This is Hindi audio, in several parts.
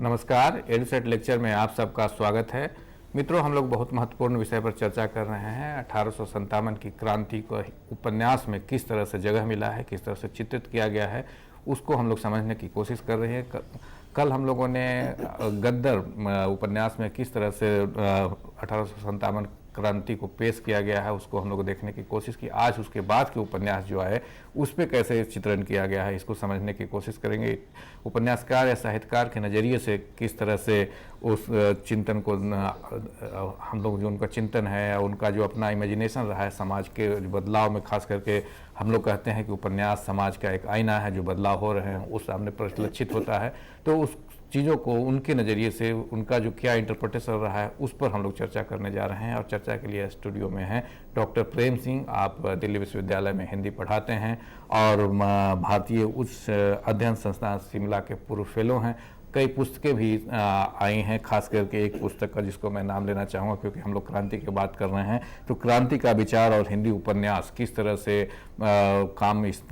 नमस्कार, एडुसेट लेक्चर में आप सबका स्वागत है। मित्रों, हम लोग बहुत महत्वपूर्ण विषय पर चर्चा कर रहे हैं। 1857 की क्रांति को उपन्यास में किस तरह से जगह मिला है, किस तरह से चित्रित किया गया है, उसको हम लोग समझने की कोशिश कर रहे हैं। कल हम लोगों ने गद्दर उपन्यास में किस तरह से 1857 क्रांति को पेश किया गया है उसको हम लोग देखने की कोशिश की। आज उसके बाद के उपन्यास जो है उस पर कैसे चित्रण किया गया है इसको समझने की कोशिश करेंगे। उपन्यासकार या साहित्यकार के नज़रिए से किस तरह से उस चिंतन को हम लोग जो उनका चिंतन है या उनका जो अपना इमेजिनेशन रहा है समाज के बदलाव में, खास करके हम लोग कहते हैं कि उपन्यास समाज का एक आईना है, जो बदलाव हो रहे हैं उस सामने परिलक्षित होता है। तो उस चीज़ों को उनके नज़रिए से उनका जो क्या इंटरप्रिटेशन रहा है उस पर हम लोग चर्चा करने जा रहे हैं। और चर्चा के लिए स्टूडियो में हैं डॉक्टर प्रेम सिंह। आप दिल्ली विश्वविद्यालय में हिंदी पढ़ाते हैं और भारतीय उच्च अध्ययन संस्थान शिमला के पूर्व फेलो हैं। कई पुस्तकें भी आई हैं, खास करके एक पुस्तक का जिसको मैं नाम लेना चाहूँगा क्योंकि हम लोग क्रांति की बात कर रहे हैं। तो क्रांति का विचार और हिंदी उपन्यास किस तरह से काम इस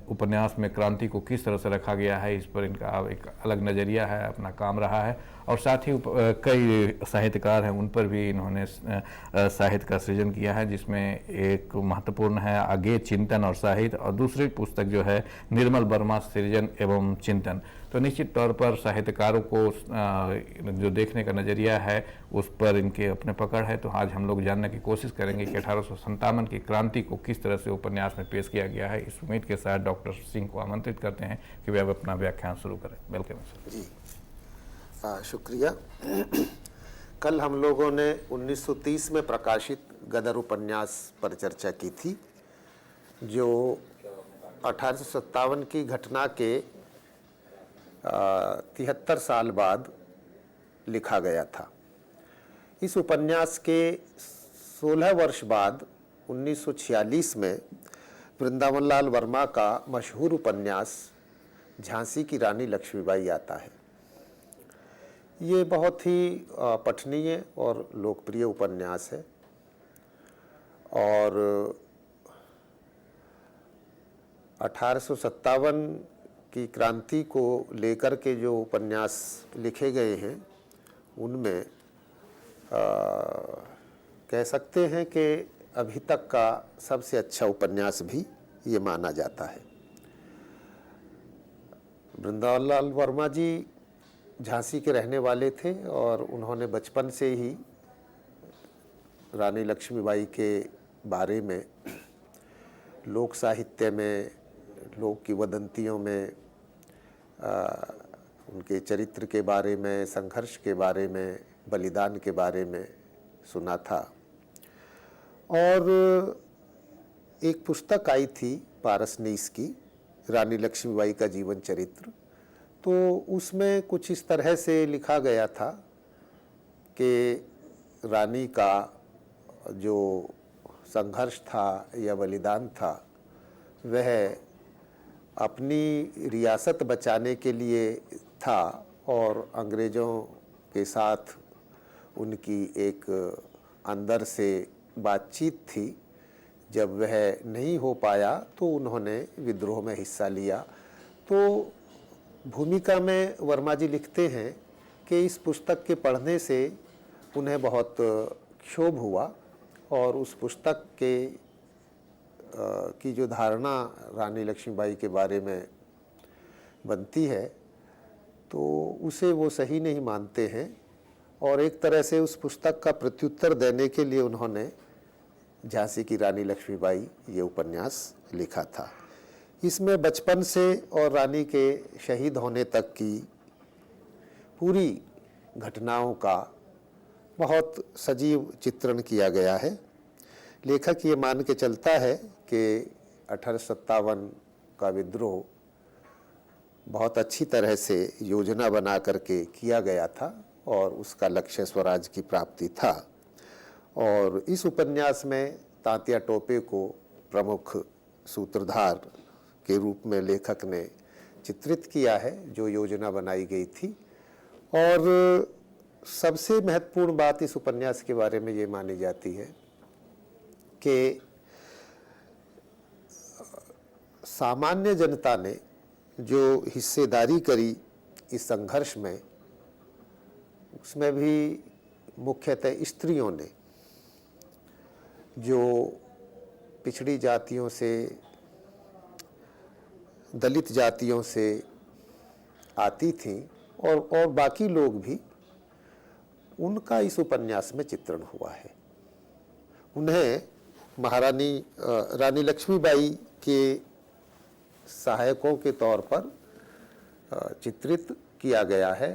उपन्यास में क्रांति को किस तरह से रखा गया है, इस पर इनका एक अलग नज़रिया है, अपना काम रहा है। और साथ ही कई साहित्यकार हैं, उन पर भी इन्होंने साहित्य का सृजन किया है, जिसमें एक महत्वपूर्ण है आगे चिंतन और साहित्य, और दूसरी पुस्तक जो है निर्मल वर्मा सृजन एवं चिंतन। तो निश्चित तौर पर साहित्यकारों को जो देखने का नज़रिया है उस पर इनके अपने पकड़ है। तो आज हम लोग जानने की कोशिश करेंगे कि 1857 की क्रांति को किस तरह से उपन्यास में पेश किया गया है। इस उम्मीद के साथ डॉक्टर सिंह को आमंत्रित करते हैं कि वे अब अपना व्याख्यान शुरू करें। Welcome sir. जी शुक्रिया। कल हम लोगों ने 1930 में प्रकाशित गदर उपन्यास पर चर्चा की थी, जो 1857 की घटना के 73 साल बाद लिखा गया था। इस उपन्यास के 16 वर्ष बाद 1946 में वृंदावनलाल वर्मा का मशहूर उपन्यास झांसी की रानी लक्ष्मीबाई आता है। ये बहुत ही पठनीय और लोकप्रिय उपन्यास है और 1857 की क्रांति को लेकर के जो उपन्यास लिखे गए हैं उनमें कह सकते हैं कि अभी तक का सबसे अच्छा उपन्यास भी ये माना जाता है। वृंदावनलाल वर्मा जी झांसी के रहने वाले थे और उन्होंने बचपन से ही रानी लक्ष्मीबाई के बारे में लोक साहित्य में, लोक किंवदंतियों में, उनके चरित्र के बारे में, संघर्ष के बारे में, बलिदान के बारे में सुना था। और एक पुस्तक आई थी पारसनीस की, रानी लक्ष्मीबाई का जीवन चरित्र। तो उसमें कुछ इस तरह से लिखा गया था कि रानी का जो संघर्ष था या बलिदान था वह अपनी रियासत बचाने के लिए था और अंग्रेज़ों के साथ उनकी एक अंदर से बातचीत थी। जब वह नहीं हो पाया तो उन्होंने विद्रोह में हिस्सा लिया। तो भूमिका में वर्मा जी लिखते हैं कि इस पुस्तक के पढ़ने से उन्हें बहुत क्षोभ हुआ और उस पुस्तक के की जो धारणा रानी लक्ष्मीबाई के बारे में बनती है तो उसे वो सही नहीं मानते हैं और एक तरह से उस पुस्तक का प्रत्युत्तर देने के लिए उन्होंने झांसी की रानी लक्ष्मीबाई ये उपन्यास लिखा था। इसमें बचपन से और रानी के शहीद होने तक की पूरी घटनाओं का बहुत सजीव चित्रण किया गया है। लेखक ये मान के चलता है कि 1857 का विद्रोह बहुत अच्छी तरह से योजना बना करके किया गया था और उसका लक्ष्य स्वराज की प्राप्ति था। और इस उपन्यास में तात्या टोपे को प्रमुख सूत्रधार के रूप में लेखक ने चित्रित किया है जो योजना बनाई गई थी। और सबसे महत्वपूर्ण बात इस उपन्यास के बारे में ये मानी जाती है कि सामान्य जनता ने जो हिस्सेदारी करी इस संघर्ष में उसमें भी मुख्यतः स्त्रियों ने जो पिछड़ी जातियों से, दलित जातियों से आती थीं और बाकी लोग भी, उनका इस उपन्यास में चित्रण हुआ है। उन्हें महारानी रानी लक्ष्मीबाई के सहायकों के तौर पर चित्रित किया गया है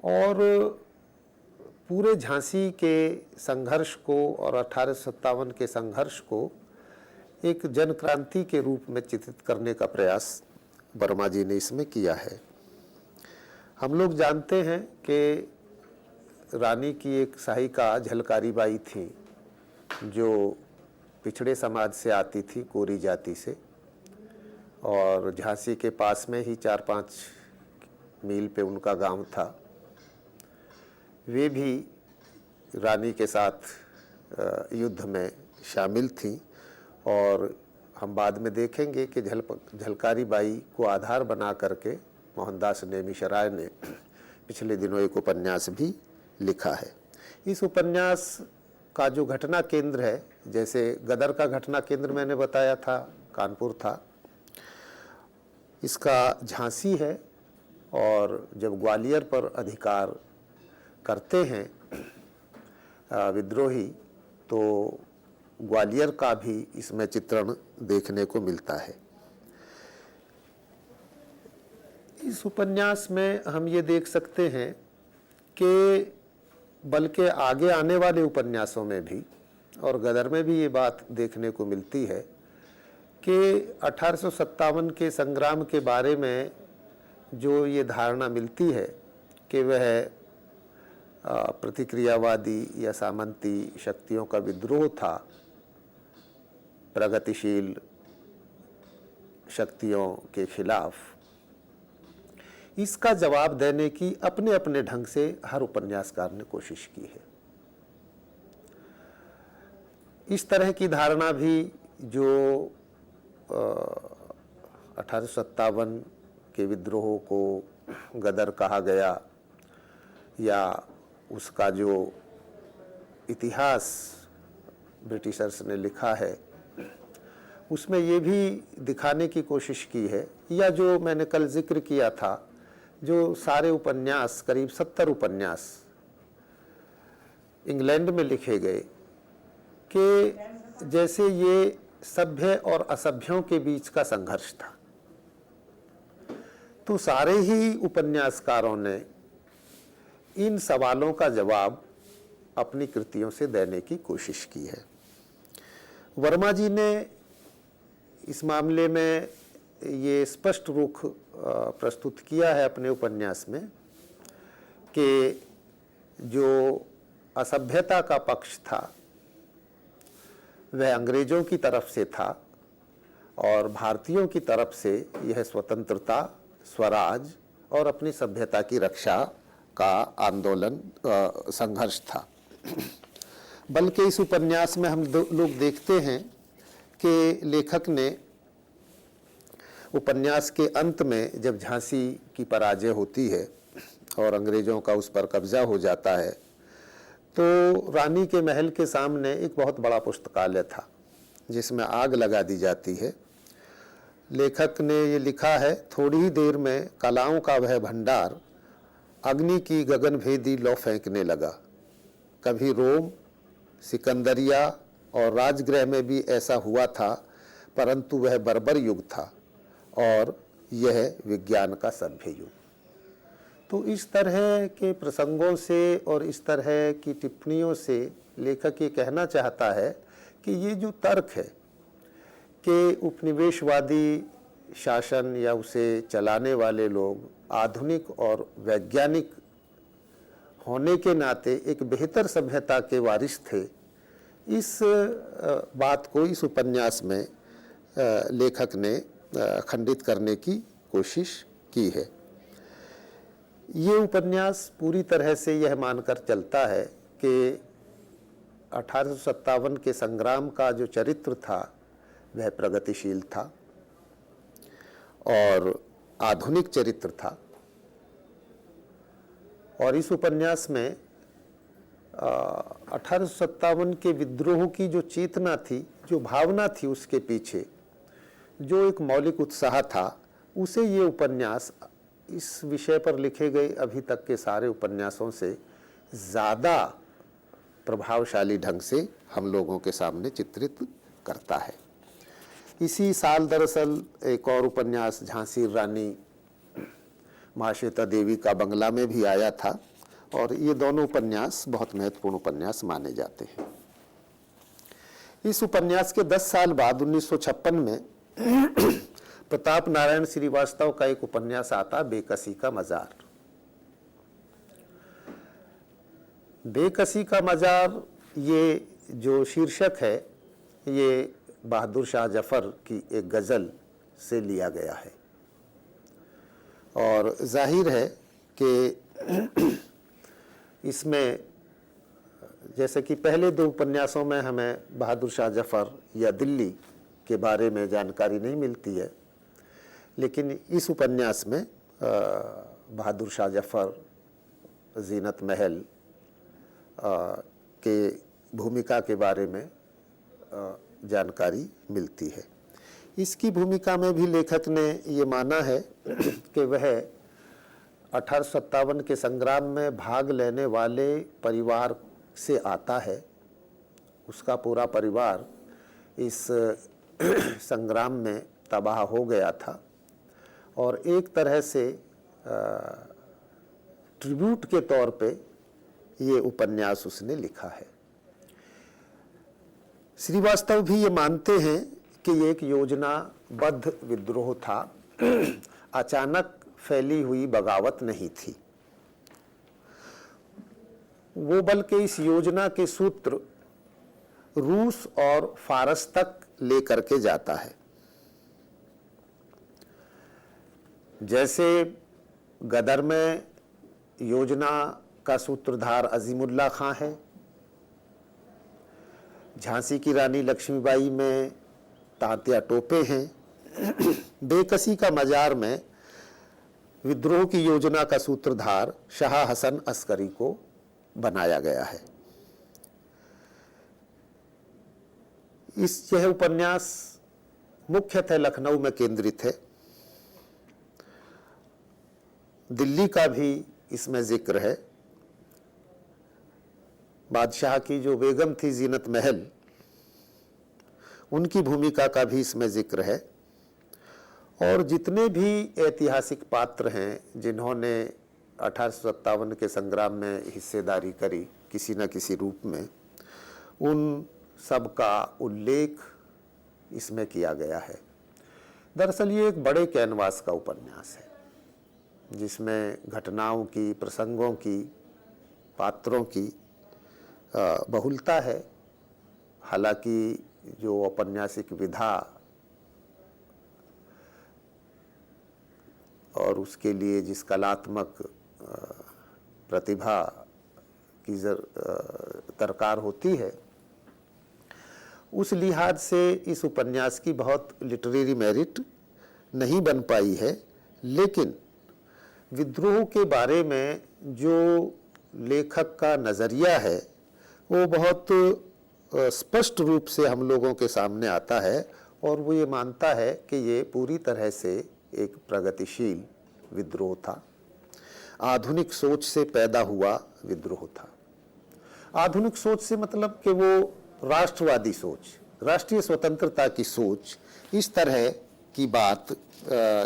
और पूरे झांसी के संघर्ष को और 1857 के संघर्ष को एक जन क्रांति के रूप में चित्रित करने का प्रयास वर्मा जी ने इसमें किया है। हम लोग जानते हैं कि रानी की एक सहायिका झलकारी बाई थी जो पिछड़े समाज से आती थी, कोरी जाति से, और झांसी के पास में ही 4-5 मील पे उनका गांव था। वे भी रानी के साथ युद्ध में शामिल थीं और हम बाद में देखेंगे कि झलकारी बाई को आधार बना करके मोहनदास नेमिशराय ने पिछले दिनों एक उपन्यास भी लिखा है। इस उपन्यास का जो घटना केंद्र है, जैसे गदर का घटना केंद्र मैंने बताया था कानपुर था, इसका झांसी है। और जब ग्वालियर पर अधिकार करते हैं विद्रोही, तो ग्वालियर का भी इसमें चित्रण देखने को मिलता है। इस उपन्यास में हम ये देख सकते हैं कि बल्कि आगे आने वाले उपन्यासों में भी और गदर में भी ये बात देखने को मिलती है कि 1857 के संग्राम के बारे में जो ये धारणा मिलती है कि वह प्रतिक्रियावादी या सामंती शक्तियों का विद्रोह था प्रगतिशील शक्तियों के खिलाफ, इसका जवाब देने की अपने अपने ढंग से हर उपन्यासकार ने कोशिश की है। इस तरह की धारणा भी जो 1857 के विद्रोह को गदर कहा गया या उसका जो इतिहास ब्रिटिशर्स ने लिखा है, उसमें ये भी दिखाने की कोशिश की है, या जो मैंने कल जिक्र किया था, जो सारे उपन्यास, करीब 70 उपन्यास इंग्लैंड में लिखे गए, कि जैसे ये सभ्य और असभ्यों के बीच का संघर्ष था। तो सारे ही उपन्यासकारों ने इन सवालों का जवाब अपनी कृतियों से देने की कोशिश की है। वर्मा जी ने इस मामले में ये स्पष्ट रुख प्रस्तुत किया है अपने उपन्यास में कि जो असभ्यता का पक्ष था वह अंग्रेजों की तरफ से था और भारतीयों की तरफ से यह स्वतंत्रता, स्वराज और अपनी सभ्यता की रक्षा का आंदोलन, संघर्ष था। बल्कि इस उपन्यास में हम लोग देखते हैं कि लेखक ने उपन्यास के अंत में जब झांसी की पराजय होती है और अंग्रेजों का उस पर कब्जा हो जाता है, तो रानी के महल के सामने एक बहुत बड़ा पुस्तकालय था जिसमें आग लगा दी जाती है। लेखक ने ये लिखा है, थोड़ी ही देर में कलाओं का वह भंडार अग्नि की गगनभेदी लौ फेंकने लगा। कभी रोम, सिकंदरिया और राजगृह में भी ऐसा हुआ था, परंतु वह बर्बर युग था और यह विज्ञान का सभ्य युग। तो इस तरह के प्रसंगों से और इस तरह की टिप्पणियों से लेखक ये कहना चाहता है कि ये जो तर्क है कि उपनिवेशवादी शासन या उसे चलाने वाले लोग आधुनिक और वैज्ञानिक होने के नाते एक बेहतर सभ्यता के वारिस थे, इस बात को इस उपन्यास में लेखक ने खंडित करने की कोशिश की है। ये उपन्यास पूरी तरह से यह मानकर चलता है कि 1857 के संग्राम का जो चरित्र था वह प्रगतिशील था और आधुनिक चरित्र था और इस उपन्यास में 1857 के विद्रोह की जो चेतना थी, जो भावना थी उसके पीछे, जो एक मौलिक उत्साह था, उसे ये उपन्यास इस विषय पर लिखे गए अभी तक के सारे उपन्यासों से ज़्यादा प्रभावशाली ढंग से हम लोगों के सामने चित्रित करता है। इसी साल दरअसल एक और उपन्यास झांसी रानी महाश्वेता देवी का बंगला में भी आया था, और ये दोनों उपन्यास बहुत महत्वपूर्ण उपन्यास माने जाते हैं। इस उपन्यास के 10 साल बाद 1956 में प्रताप नारायण श्रीवास्तव का एक उपन्यास आता, बेकसी का मजार। बेकसी का मजार, ये जो शीर्षक है, ये बहादुर शाह जफर की एक गज़ल से लिया गया है। और जाहिर है कि इसमें जैसे कि पहले दो उपन्यासों में हमें बहादुर शाह जफर या दिल्ली के बारे में जानकारी नहीं मिलती है, लेकिन इस उपन्यास में बहादुर शाह जफर, जीनत महल के भूमिका के बारे में जानकारी मिलती है। इसकी भूमिका में भी लेखक ने ये माना है कि वह 1857 के संग्राम में भाग लेने वाले परिवार से आता है। उसका पूरा परिवार इस संग्राम में तबाह हो गया था, और एक तरह से ट्रिब्यूट के तौर पे ये उपन्यास उसने लिखा है। श्रीवास्तव भी ये मानते हैं कि ये एक योजनाबद्ध विद्रोह था, अचानक फैली हुई बगावत नहीं थी। वो बल्कि इस योजना के सूत्र रूस और फारस तक लेकर के जाता है। जैसे गदर में योजना का सूत्रधार अजीमुल्ला खां है, झांसी की रानी लक्ष्मीबाई में तात्या टोपे हैं, बेकसी का मजार में विद्रोह की योजना का सूत्रधार शाह हसन अस्करी को बनाया गया है। यह उपन्यास मुख्यतः लखनऊ में केंद्रित है। दिल्ली का भी इसमें जिक्र है। बादशाह की जो बेगम थी जीनत महल, उनकी भूमिका का भी इसमें जिक्र है। और जितने भी ऐतिहासिक पात्र हैं जिन्होंने 1857 के संग्राम में हिस्सेदारी करी किसी न किसी रूप में, उन सब का उल्लेख इसमें किया गया है। दरअसल ये एक बड़े कैनवास का उपन्यास है जिसमें घटनाओं की, प्रसंगों की, पात्रों की बहुलता है। हालांकि जो औपन्यासिक विधा और उसके लिए जिस कलात्मक प्रतिभा की दरकार होती है, उस लिहाज से इस उपन्यास की बहुत लिटरेरी मेरिट नहीं बन पाई है, लेकिन विद्रोह के बारे में जो लेखक का नज़रिया है वो बहुत स्पष्ट रूप से हम लोगों के सामने आता है, और वो ये मानता है कि ये पूरी तरह से एक प्रगतिशील विद्रोह था, आधुनिक सोच से पैदा हुआ विद्रोह था। आधुनिक सोच से मतलब कि वो राष्ट्रवादी सोच, राष्ट्रीय स्वतंत्रता की सोच, इस तरह की बात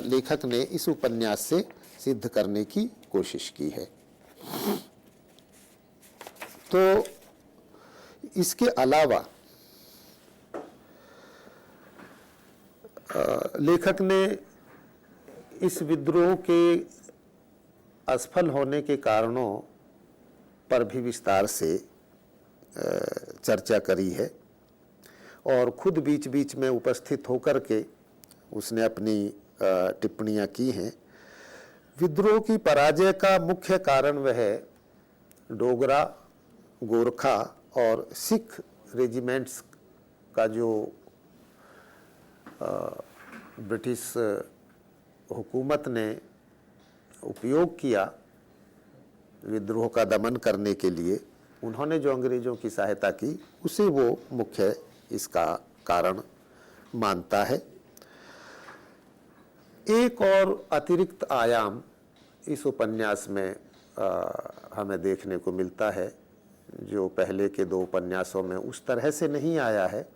लेखक ने इस उपन्यास से सिद्ध करने की कोशिश की है। तो इसके अलावा लेखक ने इस विद्रोह के असफल होने के कारणों पर भी विस्तार से चर्चा करी है, और खुद बीच बीच में उपस्थित होकर के उसने अपनी टिप्पणियां की हैं। विद्रोह की पराजय का मुख्य कारण वह डोगरा, गोरखा और सिख रेजिमेंट्स का जो ब्रिटिश हुकूमत ने उपयोग किया विद्रोह का दमन करने के लिए उन्होंने जो अंग्रेजों की सहायता की, उसे वो मुख्य इसका कारण मानता है। एक और अतिरिक्त आयाम इस उपन्यास में हमें देखने को मिलता है, जो पहले के दो उपन्यासों में उस तरह से नहीं आया है,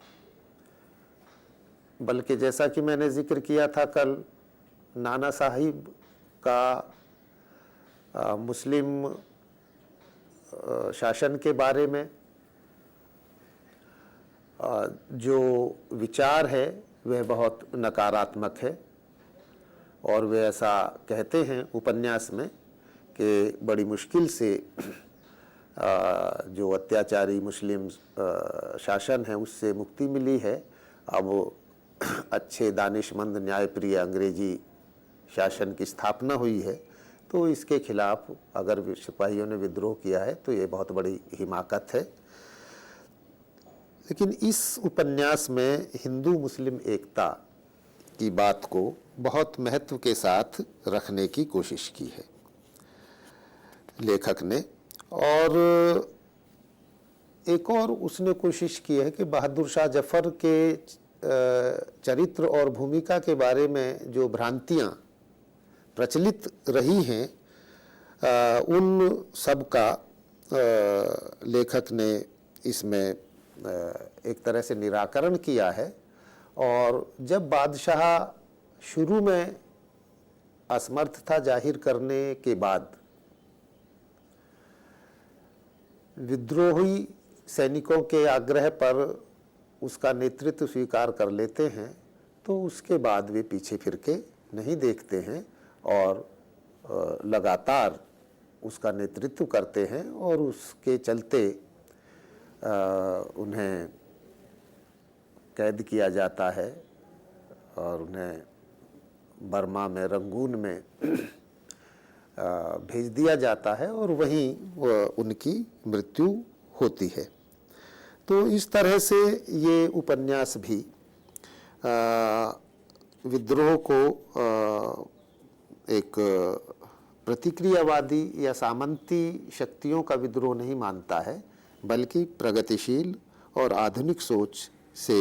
बल्कि जैसा कि मैंने जिक्र किया था कल, नाना साहिब का मुस्लिम शासन के बारे में जो विचार है वह बहुत नकारात्मक है, और वे ऐसा कहते हैं उपन्यास में कि बड़ी मुश्किल से जो अत्याचारी मुस्लिम शासन है उससे मुक्ति मिली है। अब अच्छे दानिशमंद न्यायप्रिय अंग्रेजी शासन की स्थापना हुई है, तो इसके खिलाफ अगर सिपाहियों ने विद्रोह किया है तो ये बहुत बड़ी हिमाकत है। लेकिन इस उपन्यास में हिंदू मुस्लिम एकता की बात को बहुत महत्व के साथ रखने की कोशिश की है लेखक ने। और एक और उसने कोशिश की है कि बहादुर शाह जफर के चरित्र और भूमिका के बारे में जो भ्रांतियाँ प्रचलित रही हैं, उन सब का लेखक ने इसमें एक तरह से निराकरण किया है। और जब बादशाह शुरू में असमर्थ था जाहिर करने के बाद, विद्रोही सैनिकों के आग्रह पर उसका नेतृत्व स्वीकार कर लेते हैं, तो उसके बाद वे पीछे फिर के नहीं देखते हैं और लगातार उसका नेतृत्व करते हैं। और उसके चलते उन्हें कैद किया जाता है और उन्हें बर्मा में रंगून में भेज दिया जाता है और वहीं उनकी मृत्यु होती है। तो इस तरह से ये उपन्यास भी विद्रोह को एक प्रतिक्रियावादी या सामंती शक्तियों का विद्रोह नहीं मानता है, बल्कि प्रगतिशील और आधुनिक सोच से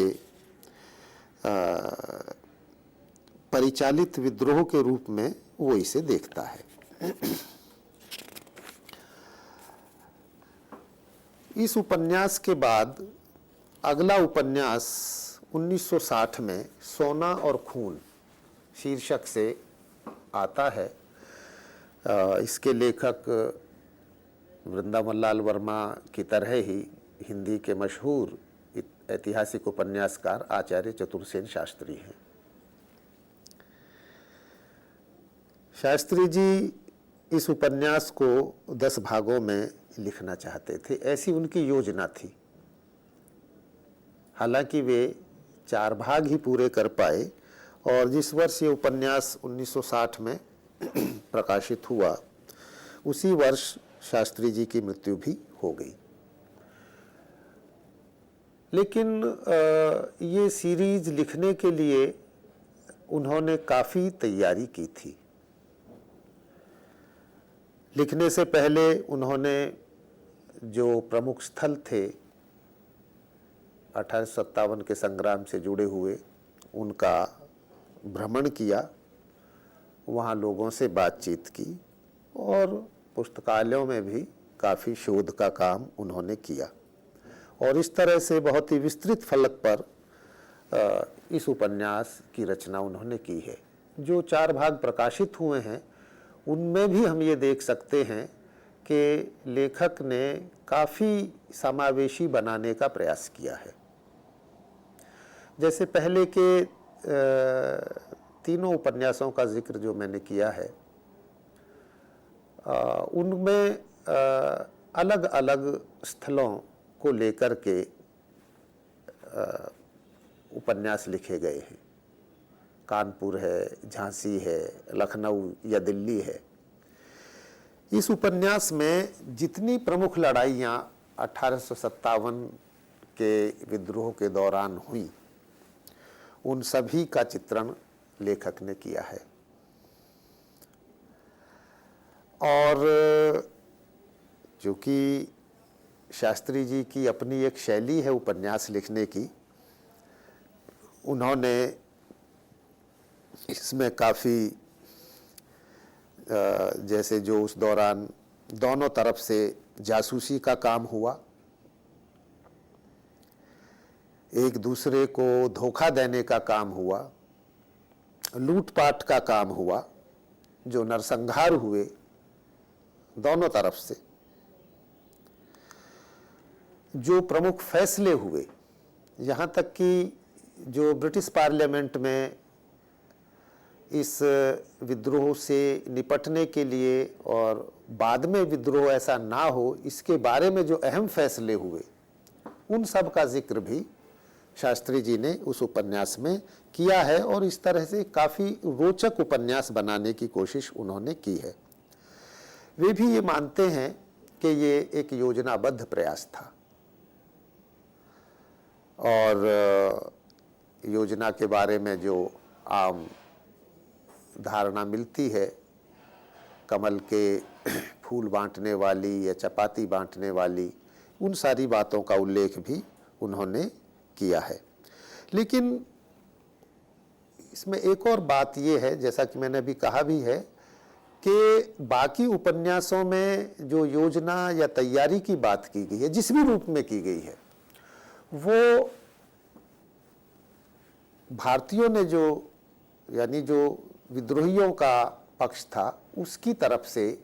परिचालित विद्रोह के रूप में वो इसे देखता है। इस उपन्यास के बाद अगला उपन्यास 1960 में सोना और खून शीर्षक से आता है। इसके लेखक वृंदावन लाल वर्मा की तरह ही हिंदी के मशहूर ऐतिहासिक उपन्यासकार आचार्य चतुरसेन शास्त्री हैं। शास्त्री जी इस उपन्यास को 10 भागों में लिखना चाहते थे, ऐसी उनकी योजना थी। हालांकि वे 4 भाग ही पूरे कर पाए, और जिस वर्ष ये उपन्यास 1960 में प्रकाशित हुआ, उसी वर्ष शास्त्री जी की मृत्यु भी हो गई। लेकिन ये सीरीज लिखने के लिए उन्होंने काफ़ी तैयारी की थी। लिखने से पहले उन्होंने जो प्रमुख स्थल थे 1857 के संग्राम से जुड़े हुए, उनका भ्रमण किया, वहाँ लोगों से बातचीत की और पुस्तकालयों में भी काफ़ी शोध का काम उन्होंने किया। और इस तरह से बहुत ही विस्तृत फलक पर इस उपन्यास की रचना उन्होंने की है। जो 4 भाग प्रकाशित हुए हैं उनमें भी हम ये देख सकते हैं कि लेखक ने काफ़ी समावेशी बनाने का प्रयास किया है। जैसे पहले के 3 उपन्यासों का जिक्र जो मैंने किया है, उनमें अलग अलग स्थलों को लेकर के उपन्यास लिखे गए हैं। कानपुर है, झांसी है, लखनऊ या दिल्ली है। इस उपन्यास में जितनी प्रमुख लड़ाइयाँ 1857 के विद्रोह के दौरान हुई, उन सभी का चित्रण लेखक ने किया है। और क्योंकि शास्त्री जी की अपनी एक शैली है उपन्यास लिखने की। उन्होंने इसमें काफ़ी जैसे जो उस दौरान दोनों तरफ से जासूसी का काम हुआ, एक दूसरे को धोखा देने का काम हुआ, लूटपाट का काम हुआ, जो नरसंहार हुए दोनों तरफ से, जो प्रमुख फैसले हुए, यहाँ तक कि जो ब्रिटिश पार्लियामेंट में इस विद्रोह से निपटने के लिए और बाद में विद्रोह ऐसा ना हो इसके बारे में जो अहम फैसले हुए, उन सब का जिक्र भी शास्त्री जी ने उस उपन्यास में किया है और इस तरह से काफ़ी रोचक उपन्यास बनाने की कोशिश उन्होंने की है। वे भी ये मानते हैं कि ये एक योजनाबद्ध प्रयास था और योजना के बारे में जो आम धारणा मिलती है, कमल के फूल बांटने वाली या चपाती बांटने वाली, उन सारी बातों का उल्लेख भी उन्होंने किया है। लेकिन इसमें एक और बात ये है, जैसा कि मैंने अभी कहा भी है, कि बाकी उपन्यासों में जो योजना या तैयारी की बात की गई है, जिस भी रूप में की गई है, वो भारतीयों ने जो यानी जो विद्रोहियों का पक्ष था उसकी तरफ से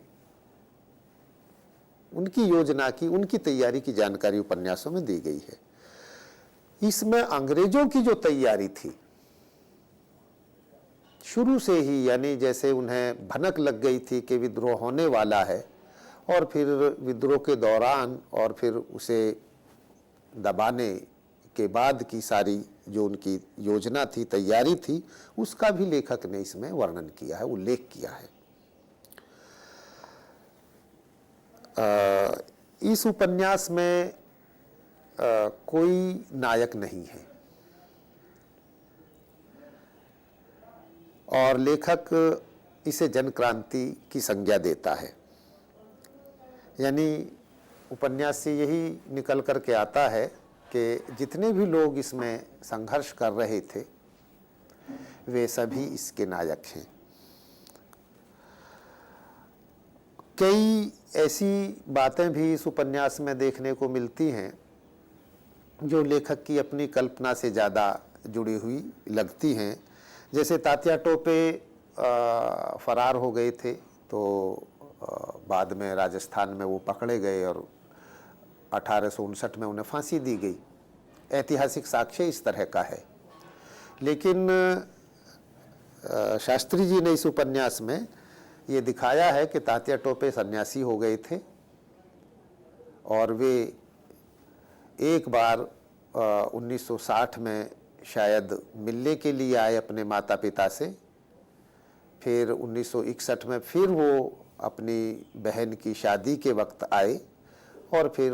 उनकी योजना की, उनकी तैयारी की जानकारी उपन्यासों में दी गई है। इसमें अंग्रेजों की जो तैयारी थी शुरू से ही, यानी जैसे उन्हें भनक लग गई थी कि विद्रोह होने वाला है, और फिर विद्रोह के दौरान और फिर उसे दबाने के बाद की सारी जो उनकी योजना थी, तैयारी थी, उसका भी लेखक ने इसमें वर्णन किया है, उल्लेख किया है। इस उपन्यास में कोई नायक नहीं है और लेखक इसे जन क्रांति की संज्ञा देता है। यानी उपन्यास से यही निकल कर के आता है कि जितने भी लोग इसमें संघर्ष कर रहे थे वे सभी इसके नायक हैं। कई ऐसी बातें भी इस उपन्यास में देखने को मिलती हैं जो लेखक की अपनी कल्पना से ज़्यादा जुड़ी हुई लगती हैं। जैसे तात्या टोपे फरार हो गए थे, तो बाद में राजस्थान में वो पकड़े गए और 1859 में उन्हें फांसी दी गई। ऐतिहासिक साक्ष्य इस तरह का है। लेकिन शास्त्री जी ने इस उपन्यास में ये दिखाया है कि तात्या टोपे सन्यासी हो गए थे और वे एक बार 1960 में शायद मिलने के लिए आए अपने माता पिता से। फिर 1961 में फिर वो अपनी बहन की शादी के वक्त आए और फिर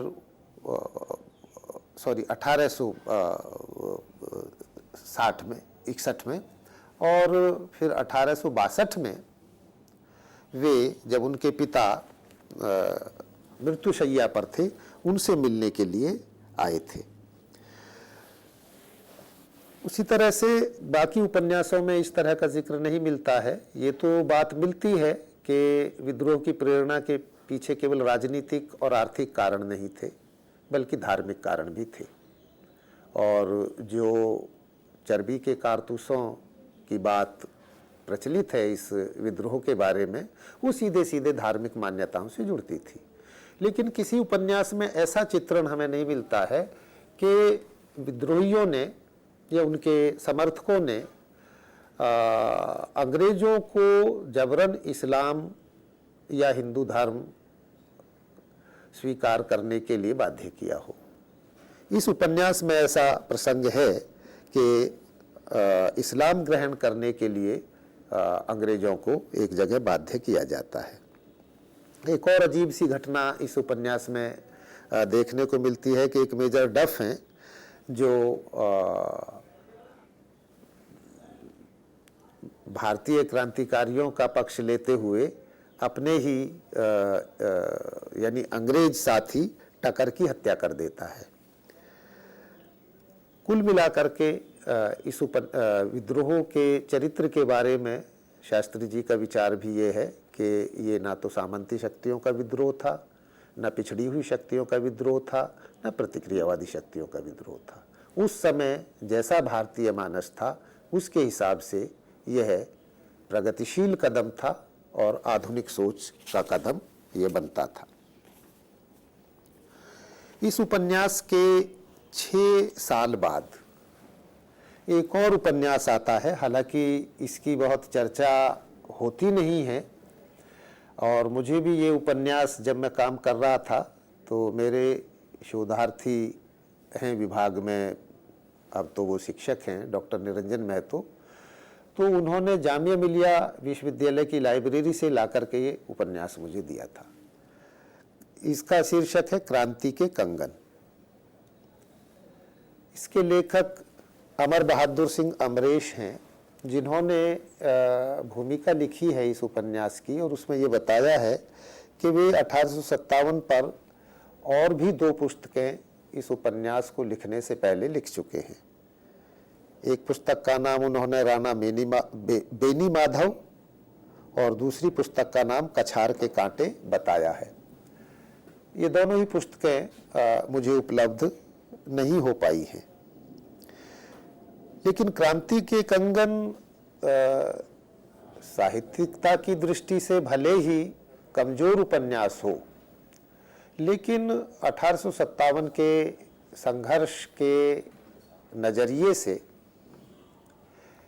1860 में 61 में और फिर 1862 में वे जब उनके पिता मृत्युशैया पर थे उनसे मिलने के लिए आए थे। उसी तरह से बाकी उपन्यासों में इस तरह का जिक्र नहीं मिलता है। ये तो बात मिलती है कि विद्रोह की प्रेरणा के पीछे केवल राजनीतिक और आर्थिक कारण नहीं थे बल्कि धार्मिक कारण भी थे, और जो चर्बी के कारतूसों की बात प्रचलित है इस विद्रोह के बारे में, वो सीधे सीधे धार्मिक मान्यताओं से जुड़ती थी। लेकिन किसी उपन्यास में ऐसा चित्रण हमें नहीं मिलता है कि विद्रोहियों ने या उनके समर्थकों ने अंग्रेजों को जबरन इस्लाम या हिंदू धर्म स्वीकार करने के लिए बाध्य किया हो। इस उपन्यास में ऐसा प्रसंग है कि इस्लाम ग्रहण करने के लिए अंग्रेजों को एक जगह बाध्य किया जाता है। एक और अजीब सी घटना इस उपन्यास में देखने को मिलती है कि एक मेजर डफ हैं जो भारतीय क्रांतिकारियों का पक्ष लेते हुए अपने ही यानी अंग्रेज साथी टकर की हत्या कर देता है। कुल मिलाकर के इस विद्रोह के चरित्र के बारे में शास्त्री जी का विचार भी ये है कि ये ना तो सामंती शक्तियों का विद्रोह था, न पिछड़ी हुई शक्तियों का विद्रोह था, न प्रतिक्रियावादी शक्तियों का विद्रोह था। उस समय जैसा भारतीय मानस था उसके हिसाब से यह प्रगतिशील कदम था और आधुनिक सोच का कदम ये बनता था। इस उपन्यास के 6 साल बाद एक और उपन्यास आता है, हालांकि इसकी बहुत चर्चा होती नहीं है और मुझे भी ये उपन्यास जब मैं काम कर रहा था तो मेरे शोधार्थी हैं विभाग में, अब तो वो शिक्षक हैं, डॉक्टर निरंजन महतो, तो उन्होंने जामिया मिलिया विश्वविद्यालय की लाइब्रेरी से ला करके ये उपन्यास मुझे दिया था। इसका शीर्षक है क्रांति के कंगन। इसके लेखक अमर बहादुर सिंह अमरेश हैं, जिन्होंने भूमिका लिखी है इस उपन्यास की और उसमें ये बताया है कि वे 1857 पर और भी 2 पुस्तकें इस उपन्यास को लिखने से पहले लिख चुके हैं। एक पुस्तक का नाम उन्होंने राणा बेनी माधव और दूसरी पुस्तक का नाम कछार के कांटे बताया है। ये दोनों ही पुस्तकें मुझे उपलब्ध नहीं हो पाई हैं, लेकिन क्रांति के कंगन साहित्यिकता की दृष्टि से भले ही कमजोर उपन्यास हो, लेकिन 1857 के संघर्ष के नजरिए से